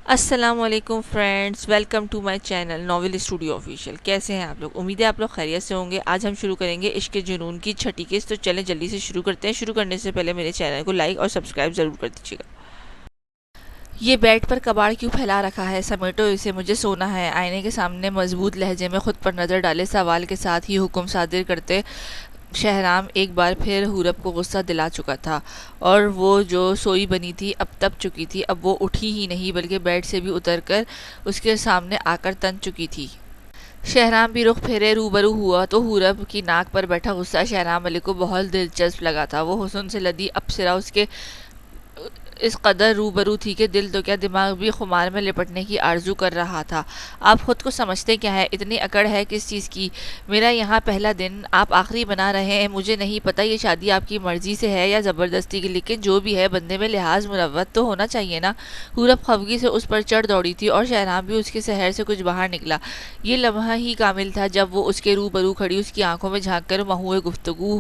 السلام علیکم friends, welcome to my channel novel studio official. کیسے ہیں آپ لوگ؟ امید ہے آپ لوگ خیریت سے ہوں گے۔ آج ہم شروع کریں گے عشق جنون کی چھٹی قسط، تو چلیں جلدی سے شروع کرتے ہیں۔ شروع کرنے سے پہلے میرے چینل کو لائک اور سبسکرائب ضرور کر دیجیے گا۔ یہ بیڈ پر کباڑ کیوں پھیلا رکھا ہے؟ سمیٹو اسے، مجھے سونا ہے۔ آئینے کے سامنے مضبوط لہجے میں خود پر نظر ڈالے سوال کے ساتھ ہی حکم صادر کرتے شہرام ایک بار پھر حورب کو غصہ دلا چکا تھا، اور وہ جو سوئی بنی تھی اب تپ چکی تھی۔ اب وہ اٹھی ہی نہیں بلکہ بیڈ سے بھی اتر کر اس کے سامنے آ کر تن چکی تھی۔ شہرام بھی رخ پھیرے روبرو ہوا تو حورب کی ناک پر بیٹھا غصہ شہرام علی کو بہت دلچسپ لگا تھا۔ وہ حسن سے لدی اپسرا اس کے اس قدر روبرو تھی کہ دل تو کیا دماغ بھی خمار میں لپٹنے کی آرزو کر رہا تھا۔ آپ خود کو سمجھتے کیا ہے؟ اتنی اکڑ ہے کس چیز کی؟ میرا یہاں پہلا دن، آپ آخری بنا رہے ہیں۔ مجھے نہیں پتا یہ شادی آپ کی مرضی سے ہے یا زبردستی کی، لیکن جو بھی ہے بندے میں لحاظ مروت تو ہونا چاہیے نا۔ حورب خفگی سے اس پر چڑھ دوڑی تھی اور شہرام بھی اس کے سحر سے کچھ باہر نکلا۔ یہ لمحہ ہی کامل تھا جب وہ اس کے روبرو کھڑی اس کی آنکھوں میں جھانک کر محو گفتگو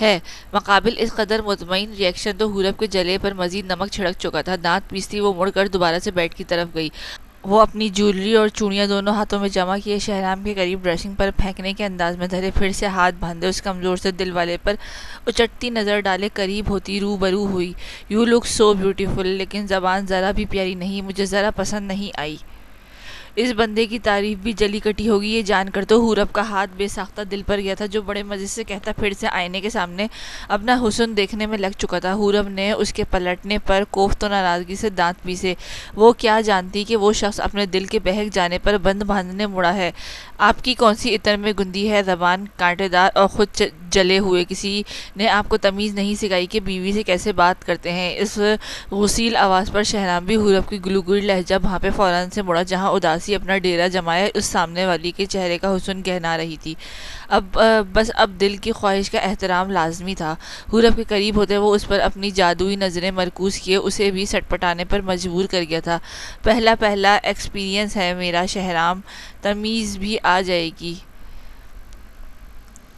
ہے مقابل اس قدر مطمئن ریئیکشن تو حورب کے جلے پر مزید نمک چھڑک چکا تھا۔ دانت پیستی وہ مڑ کر دوبارہ سے بیڈ کی طرف گئی۔ وہ اپنی جویلری اور چوڑیاں دونوں ہاتھوں میں جمع کیے شہرام کے قریب ڈریسنگ پر پھینکنے کے انداز میں دھرے، پھر سے ہاتھ باندھے اس کمزور سے دل والے پر اچٹتی نظر ڈالے قریب ہوتی روبرو ہوئی۔ یو لک سو بیوٹیفل، لیکن زبان ذرا بھی پیاری نہیں، مجھے ذرا پسند نہیں آئی۔ اس بندے کی تعریف بھی جلی کٹی ہوگی یہ جان کر تو حورب کا ہاتھ بے ساختہ دل پر گیا تھا، جو بڑے مزے سے کہتا پھر سے آئینے کے سامنے اپنا حسن دیکھنے میں لگ چکا تھا۔ حورب نے اس کے پلٹنے پر کوفت و ناراضگی سے دانت پیسے۔ وہ کیا جانتی کہ وہ شخص اپنے دل کے بہک جانے پر بند باندھنے مڑا ہے۔ آپ کی کون سی عطر میں گندی ہے زبان کانٹے دار اور خود جلے ہوئے؟ کسی نے آپ کو تمیز نہیں سکھائی کہ بیوی سے کیسے بات کرتے ہیں؟ اس غسیل آواز پر شہرام بھی حورب کی گلوگل لہجہ بھانپے فوراً سے مڑا جہاں اداسی اپنا ڈیرا جمائے اس سامنے والی کے چہرے کا حسن گہنا رہی تھی۔ بس اب دل کی خواہش کا احترام لازمی تھا۔ حورب کے قریب ہوتے وہ اس پر اپنی جادوئی نظریں مرکوز کیے اسے بھی سٹپٹانے پر مجبور کر گیا تھا۔ پہلا ایکسپیرینس ہے میرا شہرام، تمیز بھی آ جائے گی۔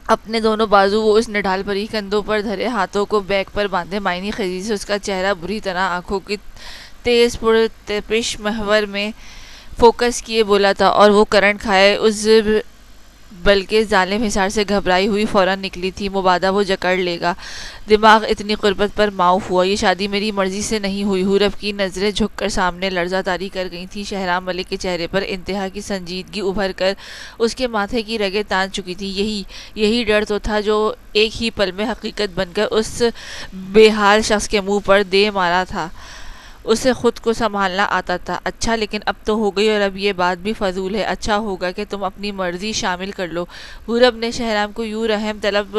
اپنے دونوں بازو وہ اس نڈھال پری کندھوں پر دھرے ہاتھوں کو بیک پر باندھے معنی خیزی سے اس کا چہرہ بری طرح آنکھوں کی تیز پرتپش محور میں فوکس کیے بولا تھا، اور وہ کرنٹ کھائے اس بلکہ ظالم حصار سے گھبرائی ہوئی فوراً نکلی تھی۔ مبادا وہ جکڑ لے گا۔ دماغ اتنی قربت پر معاف ہوا۔ یہ شادی میری مرضی سے نہیں ہوئی۔ حورب کی نظریں جھک کر سامنے لرزہ طاری کر گئی تھی۔ شہرام ملک کے چہرے پر انتہا کی سنجیدگی ابھر کر اس کے ماتھے کی رگیں تان چکی تھی۔ یہی ڈر تو تھا جو ایک ہی پل میں حقیقت بن کر اس بے حال شخص کے منہ پر دے مارا تھا۔ اسے خود کو سنبھالنا آتا تھا۔ اچھا، لیکن اب تو ہو گئی اور اب یہ بات بھی فضول ہے۔ اچھا ہوگا کہ تم اپنی مرضی شامل کر لو۔ حورب نے شہرام کو یوں رحم طلب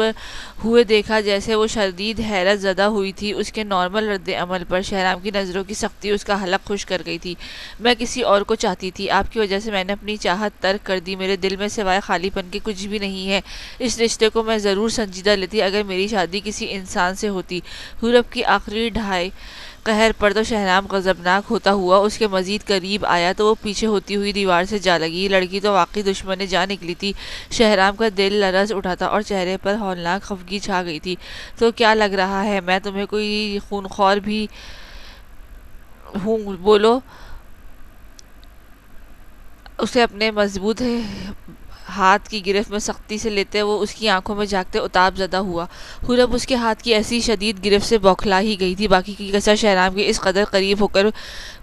ہوئے دیکھا جیسے وہ شدید حیرت زدہ ہوئی تھی اس کے نارمل رد عمل پر۔ شہرام کی نظروں کی سختی اس کا حلق خشک کر گئی تھی۔ میں کسی اور کو چاہتی تھی، آپ کی وجہ سے میں نے اپنی چاہت ترک کر دی۔ میرے دل میں سوائے خالی پن کے کچھ بھی نہیں ہے۔ اس رشتے کو میں ضرور سنجیدہ لیتی اگر میری شادی کسی انسان سے ہوتی۔ حورب کی آخری ڈھائی قہر پر تو شہرام غضبناک ہوتا ہوا اس کے مزید قریب آیا تو وہ پیچھے ہوتی ہوئی دیوار سے جا لگی۔ لڑکی تو واقعی دشمن جا نکلی تھی۔ شہرام کا دل لرز اٹھا تھا اور چہرے پر ہولناک خفگی چھا گئی تھی۔ تو کیا لگ رہا ہے میں تمہیں کوئی خونخوار بھی ہوں؟ بولو۔ اسے اپنے مضبوط ہاتھ کی گرفت میں سختی سے لیتے وہ اس کی آنکھوں میں جھانکتے اتاب زدہ ہوا۔ حورب اس کے ہاتھ کی ایسی شدید گرفت سے بوکھلا ہی گئی تھی۔ باقی کی کسر شہرام کے اس قدر قریب ہو کر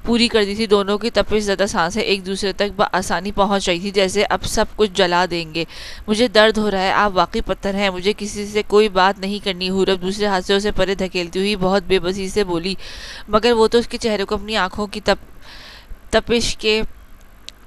پوری کر دی تھی۔ دونوں کی تپش زدہ سانسیں ایک دوسرے تک بآسانی پہنچ رہی تھی جیسے اب سب کچھ جلا دیں گے۔ مجھے درد ہو رہا ہے، آپ واقعی پتھر ہیں، مجھے کسی سے کوئی بات نہیں کرنی۔ حورب دوسرے ہاتھ سے اسے پرے دھکیلتی ہوئی بہت بے بسی سے بولی، مگر وہ تو اس کے چہرے کو اپنی آنکھوں کی تپش کے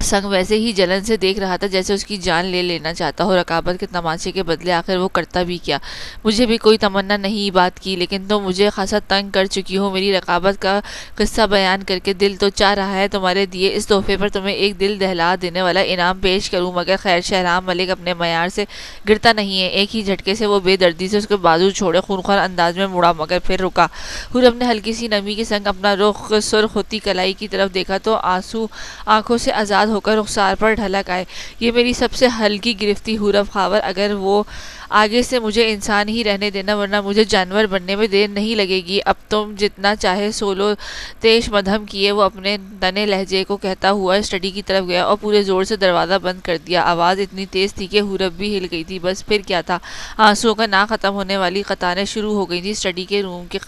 سنگ ویسے ہی جلن سے دیکھ رہا تھا جیسے اس کی جان لے لینا چاہتا ہو۔ رقابت کے تماچے کے بدلے آخر وہ کرتا بھی کیا؟ مجھے بھی کوئی تمنا نہیں بات کی، لیکن تم مجھے خاصا تنگ کر چکی ہو۔ میری رقابت کا قصہ بیان کر کے دل تو چاہ رہا ہے تمہارے دیے اس تحفے پر تمہیں ایک دل دہلا دینے والا انعام پیش کروں، مگر خیر۔ شہرام ملک اپنے معیار سے گرتا نہیں ہے۔ ایک ہی جھٹکے سے وہ بے دردی سے اس کے بازو چھوڑے خونخوار انداز میں مڑا، مگر پھر رکا۔ حورب نے ہلکی سی نمی کے سنگ اپنا رخ سرخ ہوتی کلائی کی طرف دیکھا تو آنسو آنکھوں سے آزاد ہو کر رخسار پر ڈھلک آئے۔ یہ میری سب سے ہلکی گرفتی حورب خاور، اگر وہ آگے سے مجھے انسان ہی رہنے دینا، ورنہ مجھے جانور بننے میں دیر نہیں لگے گی۔ اب تم جتنا چاہے سولو تیش مدھم کیے، وہ اپنے دنے لہجے کو کہتا ہوا اسٹڈی کی طرف گیا اور پورے زور سے دروازہ بند کر دیا۔ آواز اتنی تیز تھی کہ حورب بھی ہل گئی تھی۔ بس پھر کیا تھا، آنسوؤں کا نہ ختم ہونے والی قطاریں شروع ہو گئی تھی۔ اسٹڈی کے روم کے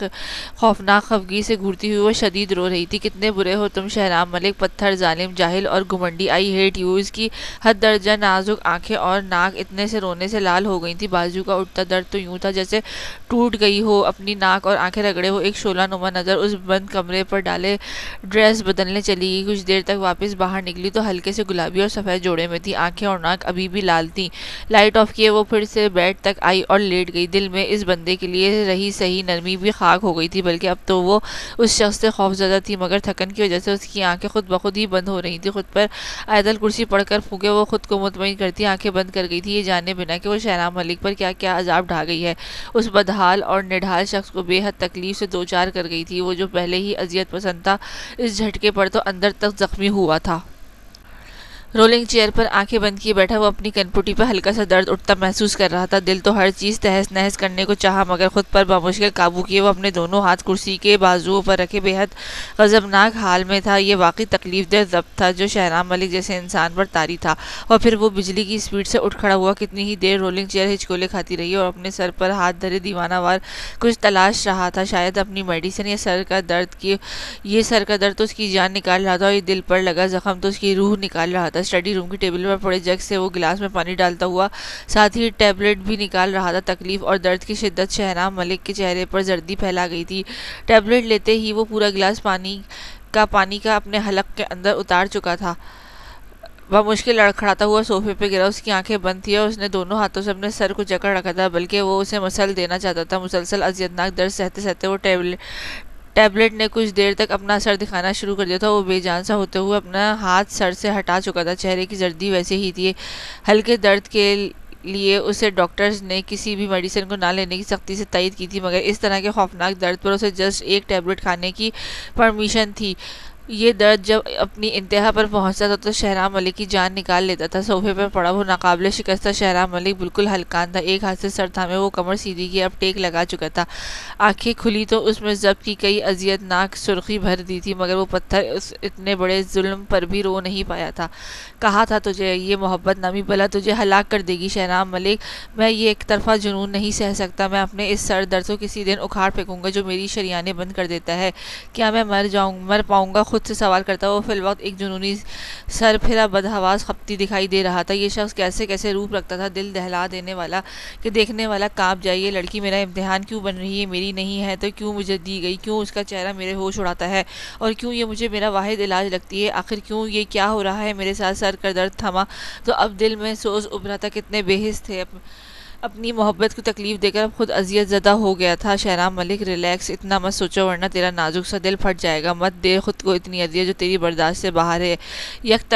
خوفناک خفگی سے گھورتی ہوئی وہ شدید رو رہی تھی۔ کتنے برے ہو تم شہرام ملک، پتھر، ظالم، جاہل اور گھمنڈی، آئی ہیٹ یو۔ اس کی حد درجہ نازک آنکھیں اور ناک اتنے سے رونے سے لال ہو گئی تھی۔ بازو کا اٹھتا درد تو یوں تھا جیسے ٹوٹ گئی ہو۔ اپنی ناک اور آنکھیں رگڑے وہ ایک شعلہ نما نظر اس بند کمرے پر ڈالے ڈریس بدلنے چلی گئی۔ کچھ دیر تک واپس باہر نکلی تو ہلکے سے گلابی اور سفید جوڑے میں تھی۔ آنکھیں اور ناک ابھی بھی لال تھی۔ لائٹ آف کیے وہ پھر سے بیڈ تک آئی اور لیٹ گئی۔ دل میں اس بندے کے لیے رہی صحیح نرمی بھی خاک ہو گئی تھی، بلکہ اب تو وہ اس شخص سے خوفزدہ تھی، مگر تھکن کی وجہ سے اس کی آنکھیں خود بخود ہی بند ہو رہی تھی۔ خود پر آیت الکرسی پڑھ کر پھونکے وہ خود کو مطمئن کرتی آنکھیں بند کر گئی تھی، یہ جانے بنا کہ وہ شہرام ملک پر کیا کیا عذاب ڈھا گئی ہے۔ اس بدحال اور نڈھال شخص کو بے حد تکلیف سے دوچار کر گئی تھی۔ وہ جو پہلے ہی اذیت پسند تھا، اس جھٹکے پر تو اندر تک زخمی ہوا تھا۔ رولنگ چیئر پر آنکھیں بند کیے بیٹھا وہ اپنی کنپٹی پر ہلکا سا درد اٹھتا محسوس کر رہا تھا۔ دل تو ہر چیز تہس نہس کرنے کو چاہا، مگر خود پر بامشکل قابو کیے وہ اپنے دونوں ہاتھ کرسی کے بازوؤں پر رکھے بے حد غضبناک حال میں تھا۔ یہ واقعی تکلیف دہ ضبط تھا جو شہرام ملک جیسے انسان پر طاری تھا۔ اور پھر وہ بجلی کی سپیڈ سے اٹھ کھڑا ہوا۔ کتنی ہی دیر رولنگ چیئر ہچکولے کھاتی رہی اور اپنے سر پر ہاتھ دھرے دیوانہ وار کچھ تلاش رہا تھا، شاید اپنی میڈیسن یا سر کا درد کی۔ یہ سر کا درد تو اس کی جان نکال رہا تھا اور یہ دل پر لگا زخم تو اس کی روح نکال رہا تھا۔ اسٹڈی روم کی ٹیبل پر پڑے جگ سے وہ گلاس میں پانی ڈالتا ہوا ساتھ ہی ٹیبلٹ بھی نکال رہا تھا۔ تکلیف اور درد کی شدت شہرام ملک کے چہرے پر زردی پھیلا گئی تھی۔ ٹیبلٹ لیتے ہی وہ پورا گلاس پانی کا اپنے حلق کے اندر اتار چکا تھا۔ بمشکل لڑکھڑاتا ہوا صوفے پہ گرا۔ اس کی آنکھیں بند تھیں اور اس نے دونوں ہاتھوں سے اپنے سر کو جکڑ رکھا تھا، بلکہ وہ اسے مسل دینا چاہتا تھا۔ مسلسل اذیتناک درد سہتے سہتے وہ ٹیبلٹ نے کچھ دیر تک اپنا اثر دکھانا شروع کر دیا تھا۔ وہ بے جان سا ہوتے ہوئے اپنا ہاتھ سر سے ہٹا چکا تھا۔ چہرے کی زردی ویسے ہی تھی۔ ہلکے درد کے لیے اسے ڈاکٹرز نے کسی بھی میڈیسن کو نہ لینے کی سختی سے تائید کی تھی، مگر اس طرح کے خوفناک درد پر اسے جسٹ ایک ٹیبلٹ کھانے کی پرمیشن تھی۔ یہ درد جب اپنی انتہا پر پہنچتا تھا تو شہرام ملک کی جان نکال لیتا تھا۔ صوفے پر پڑا وہ ناقابل شکستہ شہرام ملک بالکل ہلکان تھا۔ ایک ہاتھ سے سر تھامے وہ کمر سیدھی کی اب ٹیک لگا چکا تھا۔ آنکھیں کھلی تو اس میں ضبط کی کئی اذیت ناک سرخی بھر دی تھی، مگر وہ پتھر اس اتنے بڑے ظلم پر بھی رو نہیں پایا تھا۔ کہا تھا تجھے، یہ محبت نامی بلا تجھے ہلاک کر دے گی شہرام ملک۔ میں یہ ایک طرفہ جنون نہیں سہ سکتا۔ میں اپنے اس سر درد کو کسی دن اکھاڑ پھینکوں گا جو میری شریانیں بند کر دیتا ہے۔ کیا میں مر پاؤں گا؟ خود سے سوال کرتا وہ فی الوقت ایک جنونی سر پھرا بدحواس خپتی دکھائی دے رہا تھا۔ یہ شخص کیسے روپ رکھتا تھا، دل دہلا دینے والا کہ دیکھنے والا کانپ جائے۔ یہ لڑکی میرا امتحان کیوں بن رہی ہے؟ میری نہیں ہے تو کیوں مجھے دی گئی؟ کیوں اس کا چہرہ میرے ہوش اڑاتا ہے؟ اور کیوں یہ مجھے میرا واحد علاج لگتی ہے؟ آخر کیوں یہ کیا ہو رہا ہے میرے ساتھ؟ سر کا درد تھما تو اب دل میں سوز ابھرا تھا۔ کتنے بے حس تھے، اپنی محبت کو تکلیف دے کر اب خود اذیت زدہ ہو گیا تھا۔ شہرام ملک ریلیکس، اتنا مت سوچو ورنہ تیرا نازک سا دل پھٹ جائے گا۔ مت دے خود کو اتنی اذیت جو تیری برداشت سے باہر ہے۔ یک